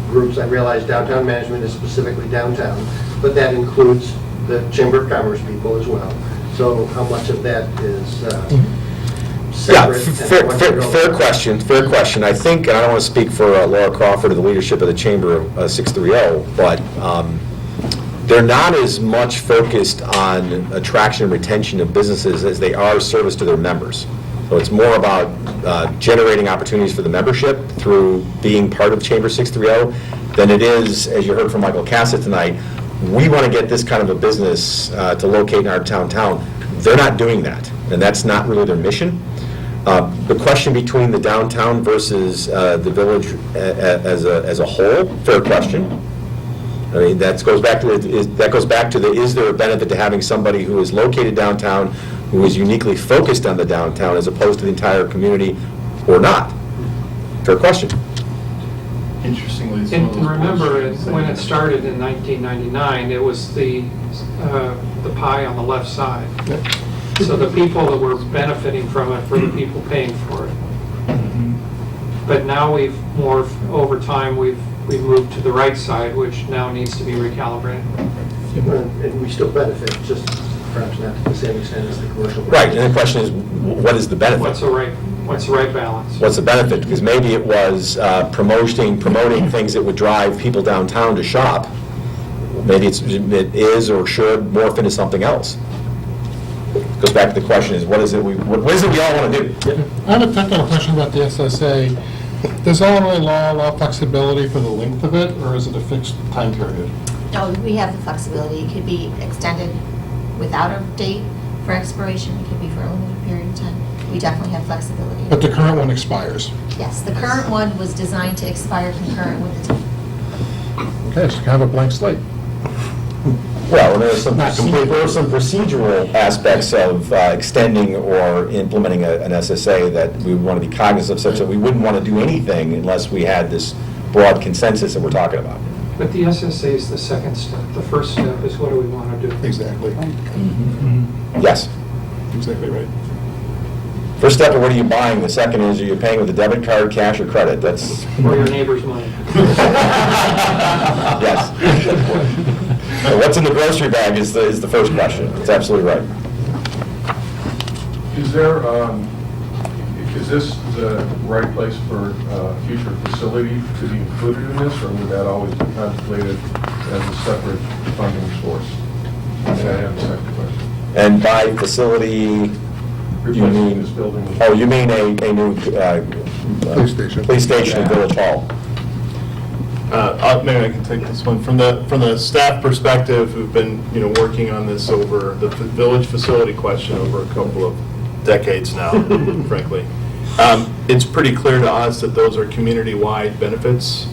Speaker 18: groups, I realize downtown management is specifically downtown, but that includes the Chamber of Commerce people as well. So how much of that is separate?
Speaker 9: Fair question. I think, and I don't want to speak for Laura Crawford or the leadership of the Chamber of 630, but they're not as much focused on attraction and retention of businesses as they are service to their members. So it's more about generating opportunities for the membership through being part of Chamber 630 than it is, as you heard from Michael Cassett tonight, we want to get this kind of a business to locate in our town. They're not doing that, and that's not really their mission. The question between the downtown versus the village as a whole, fair question. I mean, that goes back to the is there a benefit to having somebody who is located downtown, who is uniquely focused on the downtown as opposed to the entire community, or not? Fair question.
Speaker 16: Interestingly,
Speaker 17: And remember, when it started in 1999, it was the pie on the left side. So the people that were benefiting from it were the people paying for it. But now over time, we've moved to the right side, which now needs to be recalibrated.
Speaker 18: And we still benefit, just perhaps not to the same extent as the commercial.
Speaker 9: Right, and the question is, what is the benefit?
Speaker 17: What's the right balance?
Speaker 9: What's the benefit? Because maybe it was promoting things that would drive people downtown to shop. Maybe it is or should morph into something else. Goes back to the question is, what is it we all want to do?
Speaker 3: I have a technical question about the SSA. Does Illinois law allow flexibility for the length of it, or is it a fixed time period?
Speaker 19: No, we have the flexibility. It could be extended without a date for expiration. It could be for a limited period of time. We definitely have flexibility.
Speaker 3: But the current one expires.
Speaker 19: Yes, the current one was designed to expire concurrent with the TIF.
Speaker 3: Okay, so you have a blank slate.
Speaker 9: Well, there are some procedural aspects of extending or implementing an SSA that we would want to be cognizant of, such that we wouldn't want to do anything unless we had this broad consensus that we're talking about.
Speaker 17: But the SSA is the second step. The first step is what do we want to do?
Speaker 3: Exactly.
Speaker 9: Yes.
Speaker 3: Exactly right.
Speaker 9: First step, what are you buying? The second is, are you paying with a debit card, cash, or credit? That's...
Speaker 17: Or your neighbor's money.
Speaker 9: Yes. So what's in the grocery bag is the first question. It's absolutely right.
Speaker 16: Is there, is this the right place for future facility to be included in this, or would that always be contemplated as a separate funding source? And I have a second question.
Speaker 9: And by facility, you mean,
Speaker 16: this building?
Speaker 9: oh, you mean a new police station in Village Hall?
Speaker 15: Maybe I can take this one. From the staff perspective, who've been, working on this over the village facility question over a couple of decades now, frankly. It's pretty clear to us that those are community-wide benefits,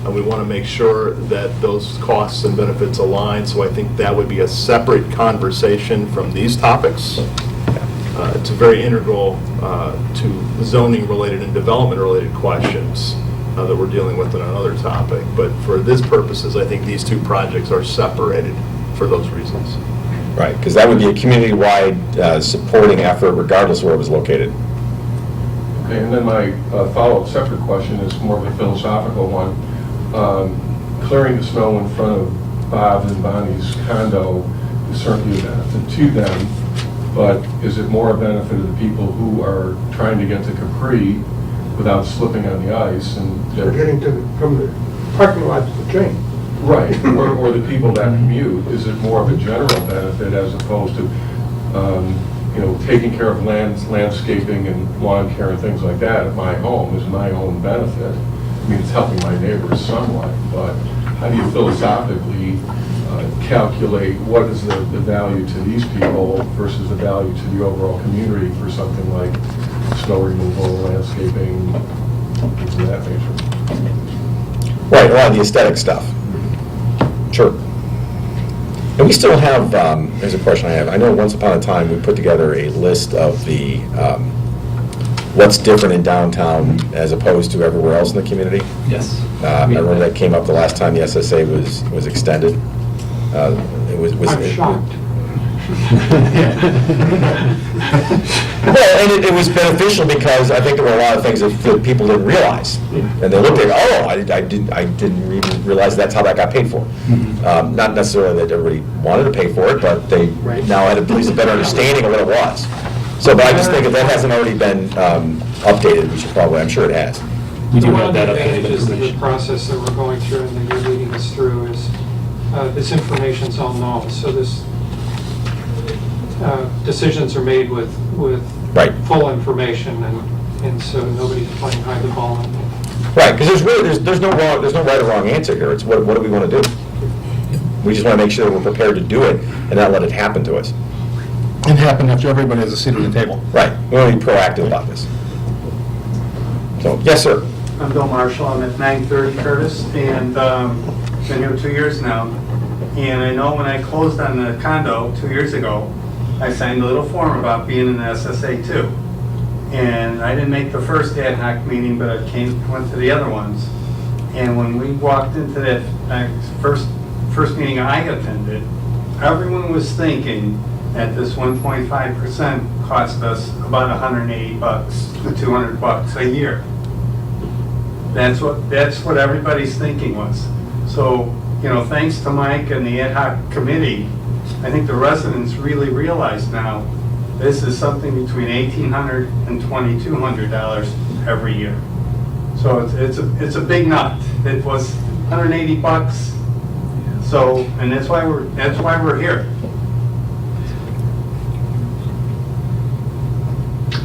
Speaker 15: and we want to make sure that those costs and benefits align, so I think that would be a separate conversation from these topics. It's very integral to zoning-related and development-related questions that we're dealing with on another topic. But for this purposes, I think these two projects are separated for those reasons.
Speaker 9: Right, because that would be a community-wide supporting effort regardless of where it was located.
Speaker 16: Okay, and then my follow-up separate question is more of a philosophical one. Clearing the snow in front of Bob's and Bonnie's condo is certainly a benefit to them, but is it more a benefit to the people who are trying to get to Capri without slipping on the ice and
Speaker 13: They're getting from the parking lot to the train.
Speaker 16: right, or the people that commute? Is it more of a general benefit as opposed to, taking care of landscaping and lawn care and things like that at my home is my own benefit? I mean, it's helping my neighbors somewhat, but how do you philosophically calculate what is the value to these people versus the value to the overall community for something like snow removal, landscaping, things of that nature?
Speaker 9: Right, a lot of the aesthetic stuff. Sure. And we still have, here's a question I have. I know once upon a time we put together a list of the, what's different in downtown as opposed to everywhere else in the community.
Speaker 11: Yes.
Speaker 9: I remember that came up the last time the SSA was extended.
Speaker 14: I'm shocked.
Speaker 9: Well, and it was beneficial because I think there were a lot of things that people didn't realize. And they looked at, I didn't even realize that's how that got paid for. Not necessarily that everybody wanted to pay for it, but they now had at least a better understanding of what it was. So, but I just think if that hasn't already been updated, we should probably, I'm sure it has.
Speaker 11: We do
Speaker 17: One
Speaker 11: have
Speaker 17: of
Speaker 11: that
Speaker 17: the
Speaker 11: updated
Speaker 17: advantages of the
Speaker 11: information.
Speaker 17: process that we're going through and that you're leading us through is this information's all known. So this decisions are made with full information, and so nobody's playing hide the ball on that.
Speaker 9: Right, because there's no right or wrong answer here. It's what do we want to do? We just want to make sure that we're prepared to do it and not let it happen to us.
Speaker 3: And happen after everybody has a seat at the table.
Speaker 9: Right, we want to be proactive about this. So, yes, sir.
Speaker 20: I'm Bill Marshall. I'm at 930 Curtis, and been here 2 years now. And I know when I closed on the condo 2 years ago, I signed a little form about being in the SSA too. And I didn't make the first ad hoc meeting, but I went to the other ones. And when we walked into that first meeting I attended, everyone was thinking that this 1.5% cost us about $180 to $200 a year. That's what everybody's thinking was. So, thanks to Mike and the ad hoc committee, I think the residents really realize now, this is something between $1,800 and $2,200 every year. So it's a big nut. It was $180. So, and that's why we're here.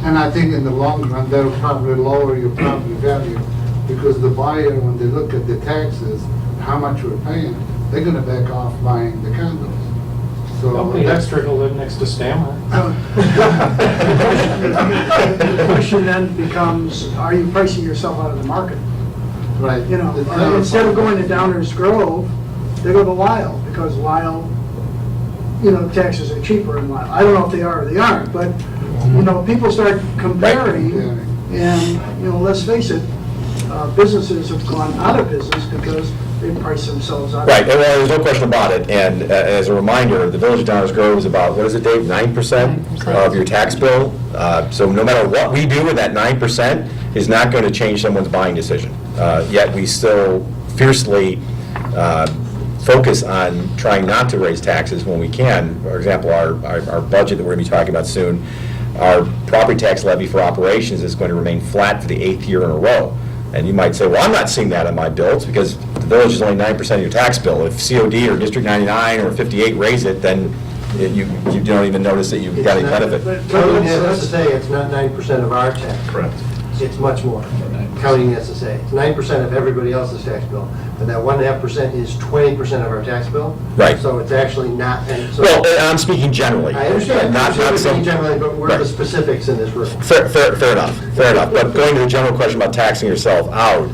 Speaker 13: And I think in the long run, that'll probably lower your property value, because the buyer, when they look at the taxes, how much we're paying, they're gonna back off buying the condos. So
Speaker 8: Nobody extra to live next to Stammer.
Speaker 14: The question then becomes, are you pricing yourself out of the market?
Speaker 13: Right.
Speaker 14: You know, instead of going to Downers Grove, they go to Lyle, because Lyle, you know, taxes are cheaper in Lyle. I don't know if they are or they aren't, but, you know, people start comparing, and, you know, let's face it, businesses have gone out of business because they price themselves out.
Speaker 9: Right, and well, there's no question about it, and as a reminder, the Village of Downers Grove is about, what is it, Dave, 9% of your tax bill? So no matter what we do with that 9% is not going to change someone's buying decision. Yet we still fiercely focus on trying not to raise taxes when we can. For example, our budget that we're going to be talking about soon, our property tax levy for operations is going to remain flat for the 8th year in a row. And you might say, well, I'm not seeing that on my bill. It's because the village is only 9% of your tax bill. If COD or District 99 or 58 raise it, then you don't even notice that you got any benefit.
Speaker 18: Counting the SSA, it's not 9% of our tax.
Speaker 9: Correct.
Speaker 18: It's much more. Counting the SSA, it's 9% of everybody else's tax bill. And that 1.5% is 20% of our tax bill.
Speaker 9: Right.
Speaker 18: So it's actually not. And so
Speaker 9: Well, I'm speaking generally.
Speaker 18: I understand.
Speaker 9: Not
Speaker 18: Speaking
Speaker 9: some.
Speaker 18: generally, but we're
Speaker 9: Right.
Speaker 18: the specifics in this room.
Speaker 9: Fair enough, fair enough. But going to the general question about taxing yourself out,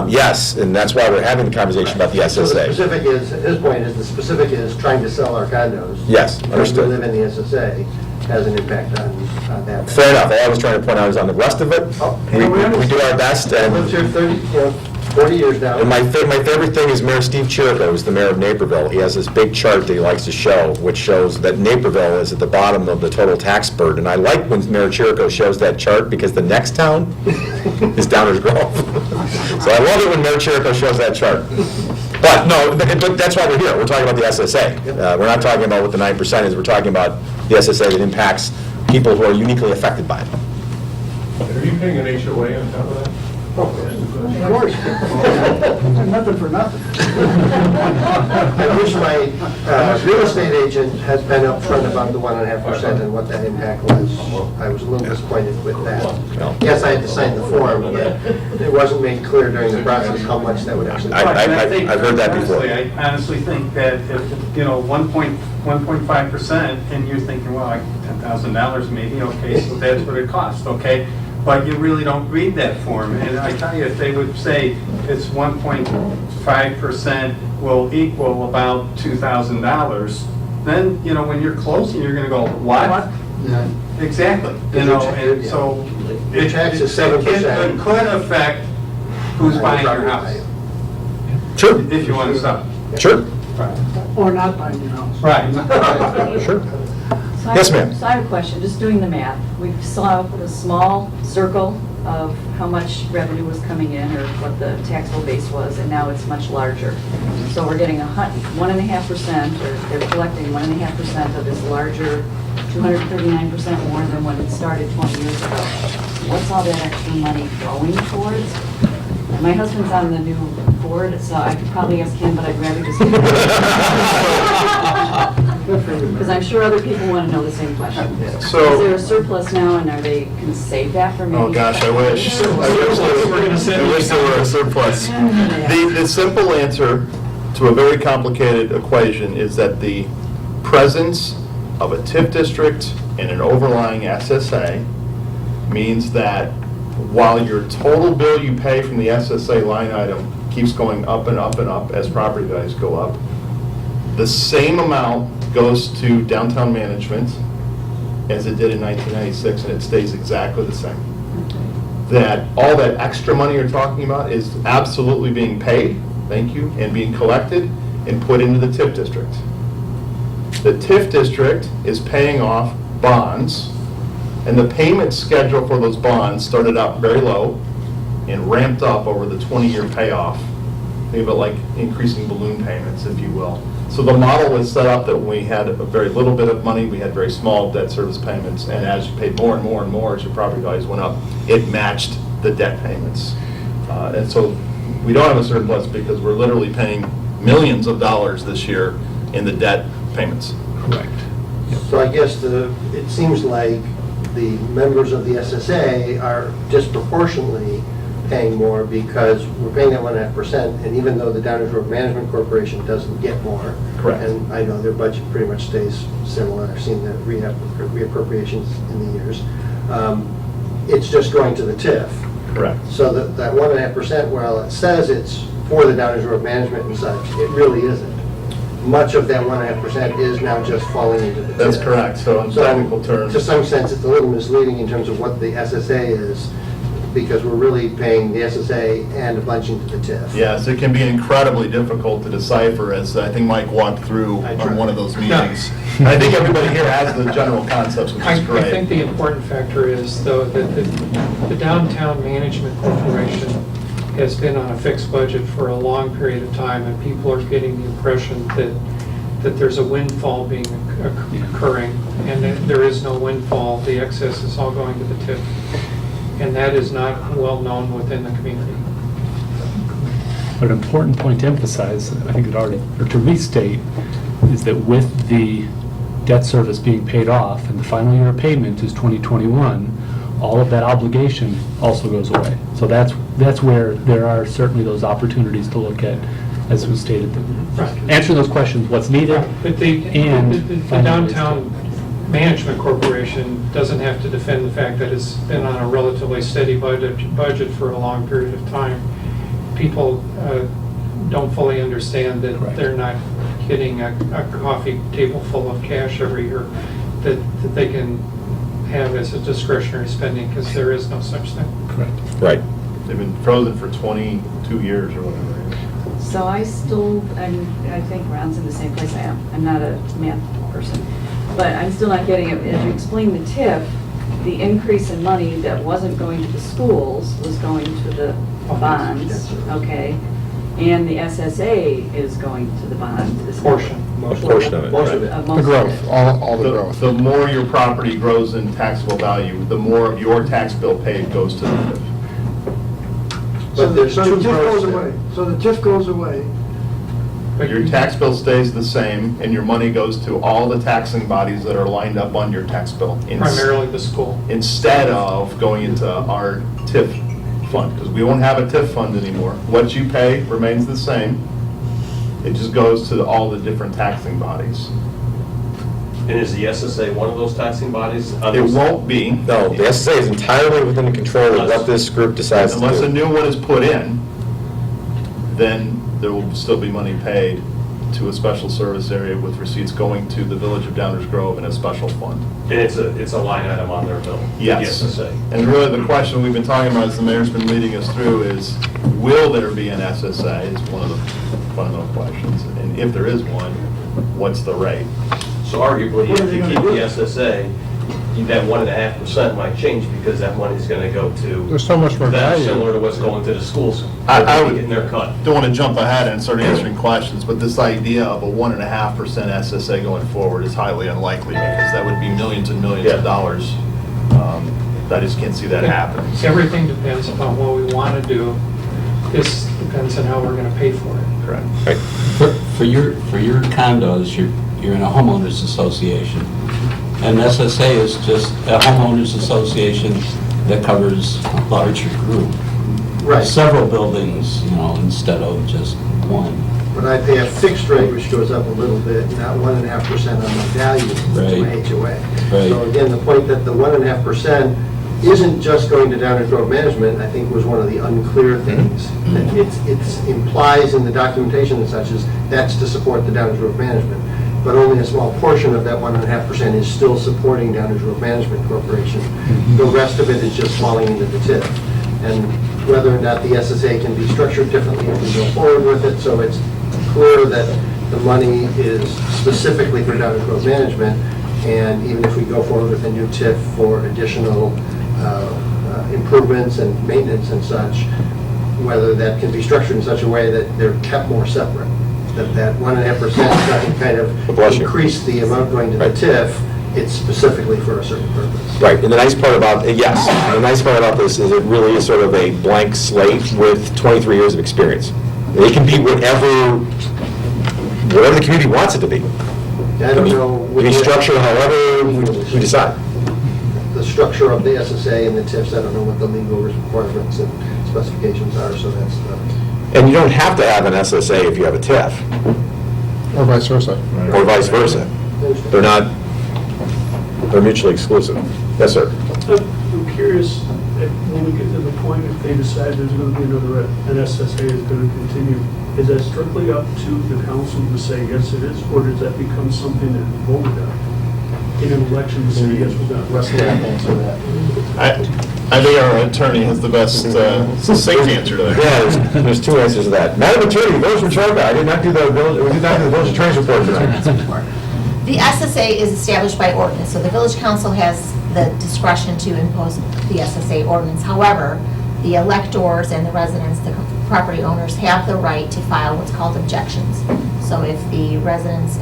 Speaker 9: yes, and that's why we're having the conversation about the
Speaker 18: So the
Speaker 9: SSA.
Speaker 18: specific is, his point is, the specific is trying to sell our condos.
Speaker 9: Yes,
Speaker 18: Trying
Speaker 9: understood.
Speaker 18: to live in the SSA has an impact on that.
Speaker 9: Fair enough. All I was trying to point out is on the rest of it, we do our best.
Speaker 18: I've lived here 40 years now.
Speaker 9: And my favorite thing is Mayor Steve Chirico, who's the mayor of Naperville. He has this big chart that he likes to show, which shows that Naperville is at the bottom of the total tax burden. And I like when Mayor Chirico shows that chart, because the next town is Downers Grove. So I love it when Mayor Chirico shows that chart. But no, but that's why we're here. We're talking about the SSA. We're not talking about what the 9% is. We're talking about the SSA that impacts people who are uniquely affected by it.
Speaker 16: Are you paying an HOA on top of that?
Speaker 14: Of course. Nothing for nothing.
Speaker 18: I wish my real estate agent had been upfront about the 1.5% and what that impact was. I was a little disappointed with that. Yes, I had to sign the form, but it wasn't made clear during the process how much that would actually cost.
Speaker 9: I've heard that before.
Speaker 20: I honestly think that if, you know, 1.5%, and you're thinking, well, like $10,000 maybe, okay, so that's what it costs, okay? But you really don't read that form. And I tell you, if they would say it's 1.5% will equal about $2,000, then, you know, when you're closing, you're gonna go, what?
Speaker 13: Yeah.
Speaker 20: Exactly, you know, and so.
Speaker 18: Your tax is
Speaker 20: it
Speaker 18: 7%.
Speaker 20: could affect who's buying your house.
Speaker 9: Sure.
Speaker 20: If you want to stop.
Speaker 9: Sure.
Speaker 14: Or not buying your house.
Speaker 20: Right.
Speaker 9: Sure.
Speaker 21: So
Speaker 9: Yes, ma'am.
Speaker 21: So I have a question, just doing the math. We saw a small circle of how much revenue was coming in or what the taxable base was, and now it's much larger. So we're getting 1.5%, or they're collecting 1.5% of this larger, 239% more than when it started 20 years ago. What's all that extra money going towards? And my husband's on the new board, so I could probably ask him, but I'd rather just because I'm sure other people want to know the same question.
Speaker 15: So-
Speaker 21: Is there a surplus now, and are they, can save that for maybe?
Speaker 15: Oh, gosh, I wish. I wish there were a surplus. The simple answer to a very complicated equation is that the presence of a TIF district and an overlying SSA means that while your total bill you pay from the SSA line item keeps going up and up and up as property values go up, the same amount goes to downtown management as it did in 1996, and it stays exactly the same. That all that extra money you're talking about is absolutely being paid, thank you, and being collected and put into the TIF district. The TIF district is paying off bonds, and the payment schedule for those bonds started out very low and ramped up over the 20-year payoff. Think of it like increasing balloon payments, if you will. So the model was set up that when we had a very little bit of money, we had very small debt service payments, and as you paid more and more and more, as your property values went up, it matched the debt payments. And so we don't have a surplus because we're literally paying millions of dollars this year in the debt payments.
Speaker 11: Correct.
Speaker 18: So I guess it seems like the members of the SSA are disproportionately paying more because we're paying that 1.5%, and even though the Downers Grove Management Corporation doesn't get more.
Speaker 15: Correct.
Speaker 18: And I know their budget pretty much stays similar. I've seen the reappropriations in the years. It's just going to the TIF.
Speaker 15: Correct.
Speaker 18: So that 1.5%, while it says it's for the Downers Grove Management and such, it really isn't. Much of that 1.5% is now just falling into the TIF.
Speaker 15: That's correct. So in technical terms,
Speaker 18: To some sense, it's a little misleading in terms of what the SSA is, because we're really paying the SSA and a bunch into the TIF.
Speaker 15: yes, it can be incredibly difficult to decipher, as I think Mike walked through on one of those meetings. I think everybody here has the general concepts, which is great.
Speaker 17: I think the important factor is, though, that the Downtown Management Corporation has been on a fixed budget for a long period of time, and people are getting the impression that there's a windfall being occurring, and that there is no windfall. The excess is all going to the TIF, and that is not well known within the community.
Speaker 8: But an important point to emphasize, I think or to restate, is that with the debt service being paid off and the final year of payment is 2021, all of that obligation also goes away. So that's where there are certainly those opportunities to look at, as was stated, answering those questions, what's needed,
Speaker 17: But the
Speaker 8: and
Speaker 17: Downtown Management Corporation doesn't have to defend the fact that it's been on a relatively steady budget for a long period of time. People don't fully understand that they're not getting a coffee table full of cash every year that they can have as a discretionary spending, because there is no such thing.
Speaker 8: Correct.
Speaker 9: Right.
Speaker 15: They've been frozen for 22 years or whatever.
Speaker 21: So I think Ron's in the same place I am. I'm not a math person. But I'm still not getting it. As you explained the TIF, the increase in money that wasn't going to the schools was going to the bonds, okay? And the SSA is going to the bonds.
Speaker 17: Portion.
Speaker 9: A portion of it.
Speaker 18: Most of it.
Speaker 3: The growth, all the growth.
Speaker 15: The more your property grows in taxable value, the more of your tax bill paid goes to the TIF.
Speaker 18: But there's
Speaker 14: So
Speaker 18: two
Speaker 14: the TIF
Speaker 18: parts
Speaker 14: goes
Speaker 18: there.
Speaker 14: away. So the TIF goes away.
Speaker 15: Your tax bill stays the same, and your money goes to all the taxing bodies that are lined up on your tax bill.
Speaker 17: Primarily the school.
Speaker 15: Instead of going into our TIF fund, because we won't have a TIF fund anymore. What you pay remains the same. It just goes to all the different taxing bodies.
Speaker 5: And is the SSA one of those taxing bodies?
Speaker 15: It won't be.
Speaker 9: No, the SSA is entirely within the control of what this group decides to do.
Speaker 15: Unless a new one is put in, then there will still be money paid to a special service area with receipts going to the Village of Downers Grove in a special fund.
Speaker 5: And it's a line item on their bill?
Speaker 15: Yes.
Speaker 5: The SSA.
Speaker 15: And really the question we've been talking about, as the mayor's been leading us through, is will there be an SSA is one of the fundamental questions. And if there is one, what's the rate?
Speaker 5: So arguably, if you keep the SSA, that 1.5% might change because that money's going to go to
Speaker 3: There's so much more
Speaker 5: them,
Speaker 3: value.
Speaker 5: similar to what's going to the schools.
Speaker 15: I
Speaker 5: They're
Speaker 15: would-
Speaker 5: getting their cut.
Speaker 15: Don't want to jump ahead and start answering questions, but this idea of a 1.5% SSA going forward is highly unlikely because that would be millions and millions of dollars. I just can't see that happening.
Speaker 17: Everything depends upon what we want to do. This depends on how we're going to pay for it.
Speaker 15: Correct.
Speaker 6: For your condos, you're in a homeowners association. And SSA is just a homeowners association that covers a larger group.
Speaker 18: Right.
Speaker 6: Several buildings, instead of just one.
Speaker 18: But I pay a fixed rate, which goes up a little bit, not 1.5% on the value of my HOA.
Speaker 6: Right.
Speaker 18: So again, the point that the 1.5% isn't just going to Downers Grove Management, I think was one of the unclear things. That it implies in the documentation and such as that's to support the Downers Grove Management. But only a small portion of that 1.5% is still supporting Downers Grove Management Corporation. The rest of it is just falling into the TIF. And whether or not the SSA can be structured differently if we go forward with it, so it's clear that the money is specifically for Downers Grove Management, and even if we go forward with a new TIF for additional improvements and maintenance and such, whether that can be structured in such a way that they're kept more separate. that 1.5% doesn't kind
Speaker 9: Bless
Speaker 18: of
Speaker 9: you.
Speaker 18: increase the amount going to the TIF. It's specifically for a certain purpose.
Speaker 9: Right, and the nice part about, yes, the nice part about this is it really is sort of a blank slate with 23 years of experience. It can be whatever the community wants it to be.
Speaker 18: I don't know.
Speaker 9: It can be structured however we decide.
Speaker 18: The structure of the SSA and the TIFs, I don't know what the legal requirements and specifications are, so that's the...
Speaker 9: And you don't have to have an SSA if you have a TIF.
Speaker 3: Or vice versa.
Speaker 9: Or vice versa. They're mutually exclusive. Yes, sir.
Speaker 14: I'm curious, when we get to the point, if they decide there's going to be an SSA is going to continue, is that strictly up to the council to say, yes, it is, or does that become something that is voted on? In an election, to say, yes, we're going to
Speaker 15: I think our attorney has the best succinct answer to that.
Speaker 9: Yeah, there's two answers to that. Madam Attorney, Village Patrol, I did not do the village attorney's report tonight.
Speaker 19: The SSA is established by ordinance, so the village council has the discretion to impose the SSA ordinance. However, the electors and the residents, the property owners, have the right to file what's called objections. So if the residents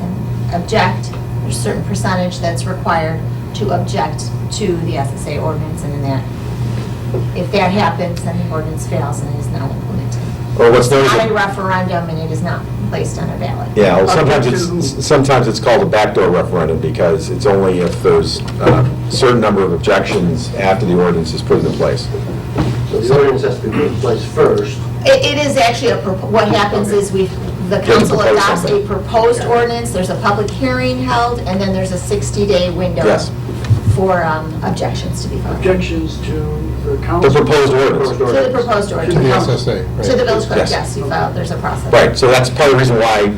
Speaker 19: object, there's a certain percentage that's required to object to the SSA ordinance, and if that happens, then the ordinance fails and is not implemented.
Speaker 9: Or what's known
Speaker 19: It's
Speaker 9: as
Speaker 19: not a referendum, and it is not placed on a ballot.
Speaker 9: Yeah, well, sometimes it's called a backdoor referendum because it's only if there's a certain number of objections after the ordinance is put into place.
Speaker 18: So the ordinance has to be put in place first.
Speaker 19: It is actually what happens is the council adopts a proposed ordinance, there's a public hearing held, and then there's a 60-day window for objections to be filed.
Speaker 14: Objections to the council?
Speaker 9: The proposed ordinance.
Speaker 19: To the proposed ordinance.
Speaker 3: To the SSA, right.
Speaker 19: To the village clerk,
Speaker 9: Yes.
Speaker 19: yes, you filed, there's a process.
Speaker 9: Right, so that's part of the reason why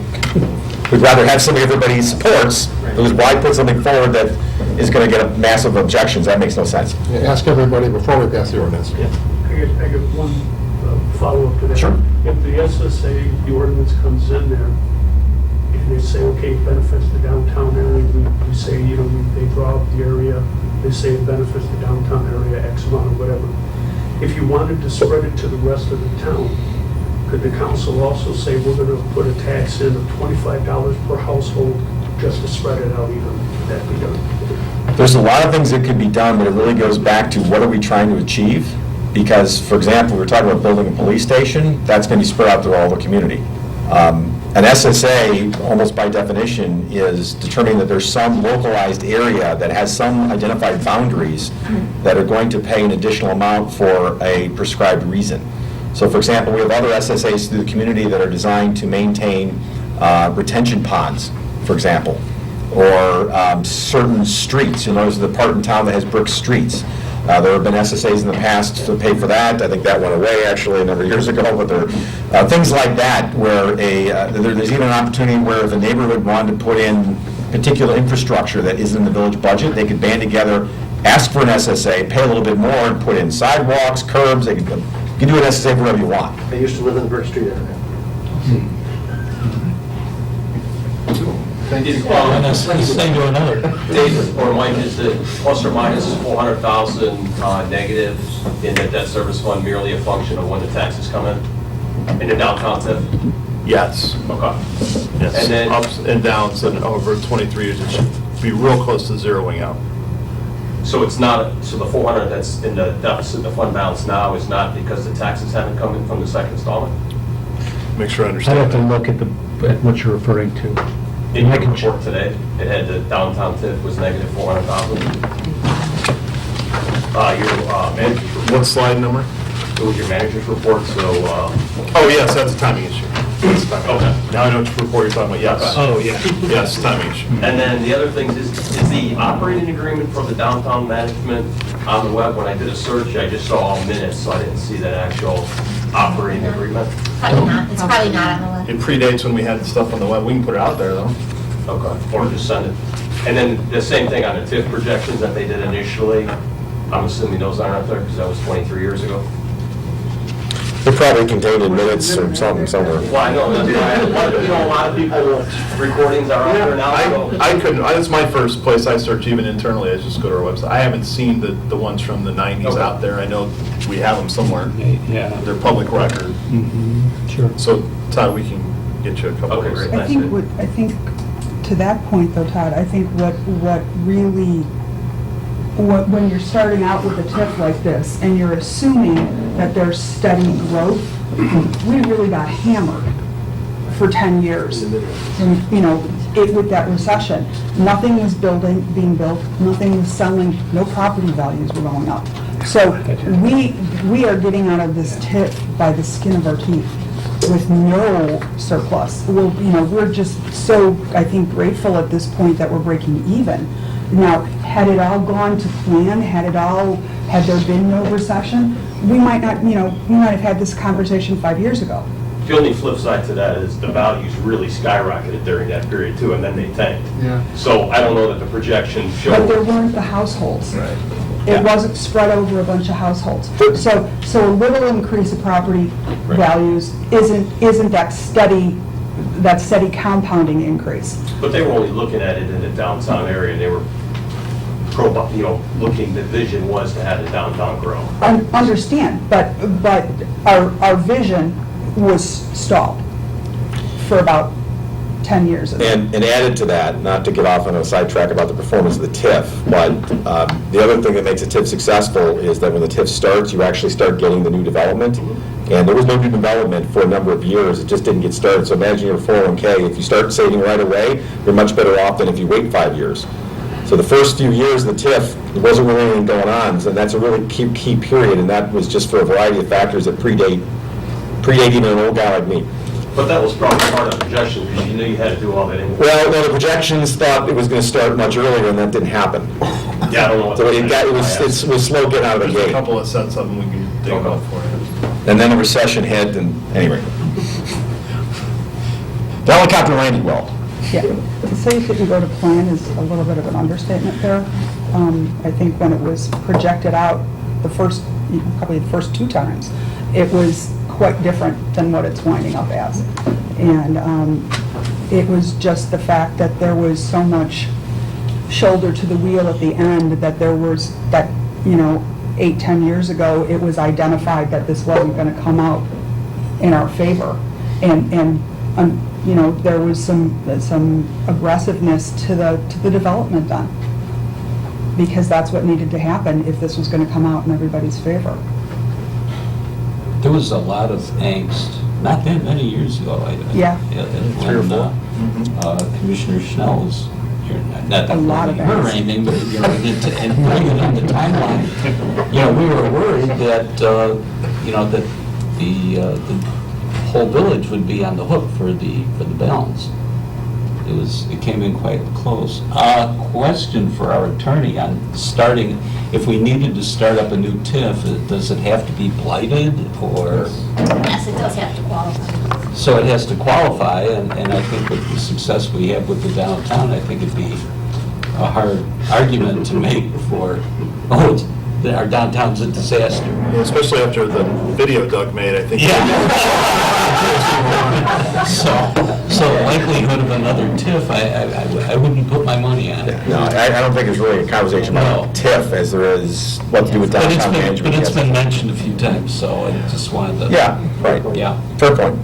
Speaker 9: we'd rather have something everybody supports, because why put something forward that is going to get massive objections? That makes no sense.
Speaker 3: Yeah, ask everybody before we pass the ordinance.
Speaker 14: I get one follow-up to that.
Speaker 9: Sure.
Speaker 14: If the SSA, the ordinance comes in there, and they say, okay, it benefits the downtown area, we say, they draw up the area, they say it benefits the downtown area, X amount or whatever. If you wanted to spread it to the rest of the town, could the council also say, we're going to put a tax in of $25 per household just to spread it out even? Could that be done?
Speaker 9: There's a lot of things that could be done, but it really goes back to what are we trying to achieve? Because, for example, we're talking about building a police station, that's going to be spread out through all the community. An SSA, almost by definition, is determining that there's some localized area that has some identified boundaries that are going to pay an additional amount for a prescribed reason. So, for example, we have other SSAs through the community that are designed to maintain retention ponds, for example, or certain streets. You'll notice the part in town that has brick streets. There have been SSAs in the past to pay for that. I think that went away actually a number of years ago, but there are things like that where there's even an opportunity where if a neighborhood wanted to put in particular infrastructure that isn't in the village budget, they could band together, ask for an SSA, pay a little bit more, and put in sidewalks, curbs. You can do an SSA for whatever you want.
Speaker 18: I used to live in the Brick Street area.
Speaker 4: Well, that's thing to another. Dave or Mike, is it plus or minus 400,000 negative in the debt service fund merely a function of when the taxes come in the downtown TIF?
Speaker 15: Yes.
Speaker 4: Okay.
Speaker 15: Yes.
Speaker 4: And then
Speaker 15: Ups and downs, and over 23 years, it should be real close to zeroing out.
Speaker 4: so it's not, so the 400 that's in the deficit, the fund balance now is not because the taxes haven't come in from the second installment?
Speaker 15: Make sure I
Speaker 11: I'd
Speaker 15: understand
Speaker 11: have to
Speaker 15: that.
Speaker 11: look at what you're referring to.
Speaker 4: In your report today, it had the downtown TIF was negative 400,000. Your manager's report.
Speaker 15: What slide number?
Speaker 4: It was your manager's report, so.
Speaker 15: Oh, yes, that's a timing issue.
Speaker 4: Okay.
Speaker 15: Now I know which report you're talking about, yes.
Speaker 4: Oh, yeah.
Speaker 15: Yes, timing issue.
Speaker 4: And then the other things is the operating agreement for the downtown management on the web? When I did a search, I just saw all minutes, so I didn't see that actual operating agreement.
Speaker 19: Probably not, it's probably not on the web.
Speaker 15: It predates when we had stuff on the web. We can put it out there, though.
Speaker 4: Okay, or just send it. And then the same thing on the TIF projections that they did initially, I'm assuming those aren't up there because that was 23 years ago?
Speaker 9: They're probably contained in minutes or something somewhere.
Speaker 4: Well, I know, that's why, a lot of people, recordings are out there now, so.
Speaker 15: I couldn't, that's my first place I search even internally, I just go to our website. I haven't seen the ones from the 90s out there. I know we have them somewhere.
Speaker 11: Yeah.
Speaker 15: They're public record.
Speaker 11: Sure.
Speaker 15: So Todd, we can get you a couple
Speaker 4: Okay,
Speaker 15: of
Speaker 4: great.
Speaker 7: I think to that point though, Todd, I think what really, when you're starting out with a TIF like this and you're assuming that there's steady growth, we really got hammered for 10 years. And, you know, with that recession, nothing was being built, nothing was selling, no property values were going up. So we are getting out of this TIF by the skin of our teeth with no surplus. Well, you know, we're just so, I think, grateful at this point that we're breaking even. Now, had it all gone to plan, had there been no recession, we might not, you know, we might have had this conversation 5 years ago.
Speaker 4: The only flip side to that is the values really skyrocketed during that period too, and then they tanked.
Speaker 13: Yeah.
Speaker 4: So I don't know that the projections show.
Speaker 7: But there weren't the households.
Speaker 4: Right.
Speaker 7: It wasn't spread over a bunch of households. So a little increase of property values isn't that steady compounding increase.
Speaker 4: But they were only looking at it in the downtown area, and they were, the vision was to have the downtown grow.
Speaker 7: Understand, but our vision was stalled for about 10 years.
Speaker 9: And added to that, not to get off on a sidetrack about the performance of the TIF, but the other thing that makes a TIF successful is that when the TIF starts, you actually start getting the new development. And there was no new development for a number of years. It just didn't get started. So imagine your 401k. If you start saving right away, you're much better off than if you wait 5 years. So the first few years of the TIF, there wasn't really anything going on, and that's a really key period, and that was just for a variety of factors that predate even an old guy like me.
Speaker 4: But that was probably part of the projection, because you knew you had to do all that anyway.
Speaker 9: Well, no, the projections thought it was going to start much earlier, and that didn't happen.
Speaker 4: Yeah, I don't know what.
Speaker 9: So it was slow getting out of the
Speaker 15: There's a
Speaker 9: gate.
Speaker 15: couple of cents of them we can dig up for you.
Speaker 9: And then the recession hit, and anyway. The helicopter landed well.
Speaker 7: Yeah, to say it didn't go to plan is a little bit of an understatement there. I think when it was projected out probably the first 2 times, it was quite different than what it's winding up as. And it was just the fact that there was so much shoulder to the wheel at the end that 8-10 years ago, it was identified that this wasn't going to come out in our favor. And there was some aggressiveness to the development done, because that's what needed to happen if this was going to come out in everybody's favor.
Speaker 6: There was a lot of angst, not that many years ago.
Speaker 7: Yeah.
Speaker 6: 3 or 4. Commissioner Schnell was here, not that
Speaker 7: lot of
Speaker 6: her or
Speaker 7: angst.
Speaker 6: anything, but and putting it on the timeline. We were worried that that the whole village would be on the hook for the balance. It came in quite close. Question for our attorney on starting, if we needed to start up a new TIF, does it have to be blighted, or?
Speaker 19: Yes, it does have to qualify.
Speaker 6: So it has to qualify, and I think with the success we have with the downtown, I think it'd be a hard argument to make for, our downtown's a disaster.
Speaker 15: Yeah, especially after the video Doug made, I think.
Speaker 6: So likelihood of another TIF, I wouldn't put my money on it.
Speaker 9: No, I don't think there's really a conversation about TIF as there is what to do with downtown management.
Speaker 6: But it's been mentioned a few times, so I just wanted to.
Speaker 9: Yeah, right.
Speaker 6: Yeah.
Speaker 9: Fair point.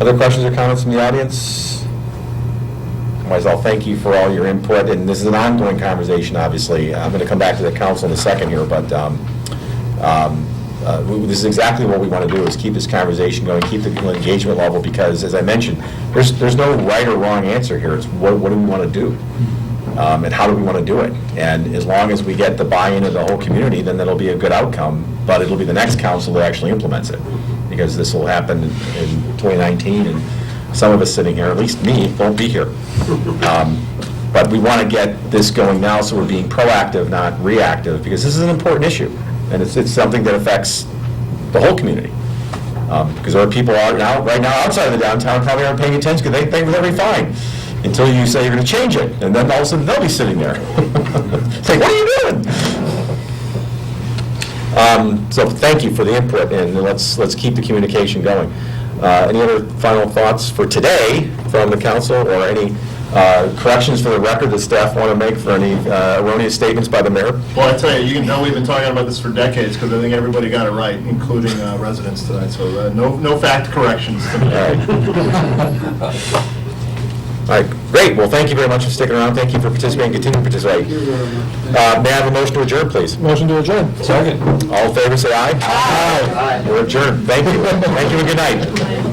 Speaker 9: Other questions or comments from the audience? Otherwise, I'll thank you for all your input, and this is an ongoing conversation, obviously. I'm going to come back to the council in a second here, but this is exactly what we want to do, is keep this conversation going, keep the engagement level, because, as I mentioned, there's no right or wrong answer here. It's what do we want to do, and how do we want to do it? And as long as we get the buy-in of the whole community, then that'll be a good outcome, but it'll be the next council that actually implements it, because this will happen in 2019, and some of us sitting here, at least me, won't be here. But we want to get this going now, so we're being proactive, not reactive, because this is an important issue, and it's something that affects the whole community. Because there are people right now outside of the downtown probably aren't paying attention, because they think everything's fine, until you say you're going to change it, and then all of a sudden they'll be sitting there. Say, what are you doing? So thank you for the input, and let's keep the communication going. Any other final thoughts for today from the council, or any corrections for the record that staff want to make for any erroneous statements by the mayor?
Speaker 15: Well, I tell you, you can tell we've been talking about this for decades, because I think everybody got it right, including residents tonight, so no fact corrections tonight.
Speaker 9: All right, great. Well, thank you very much for sticking around. Thank you for participating, continuing to participate. May I have a motion to adjourn, please?
Speaker 3: Motion to adjourn.
Speaker 9: Second. All in favor, say aye. Aye. We're adjourned. Thank you. Thank you and good night.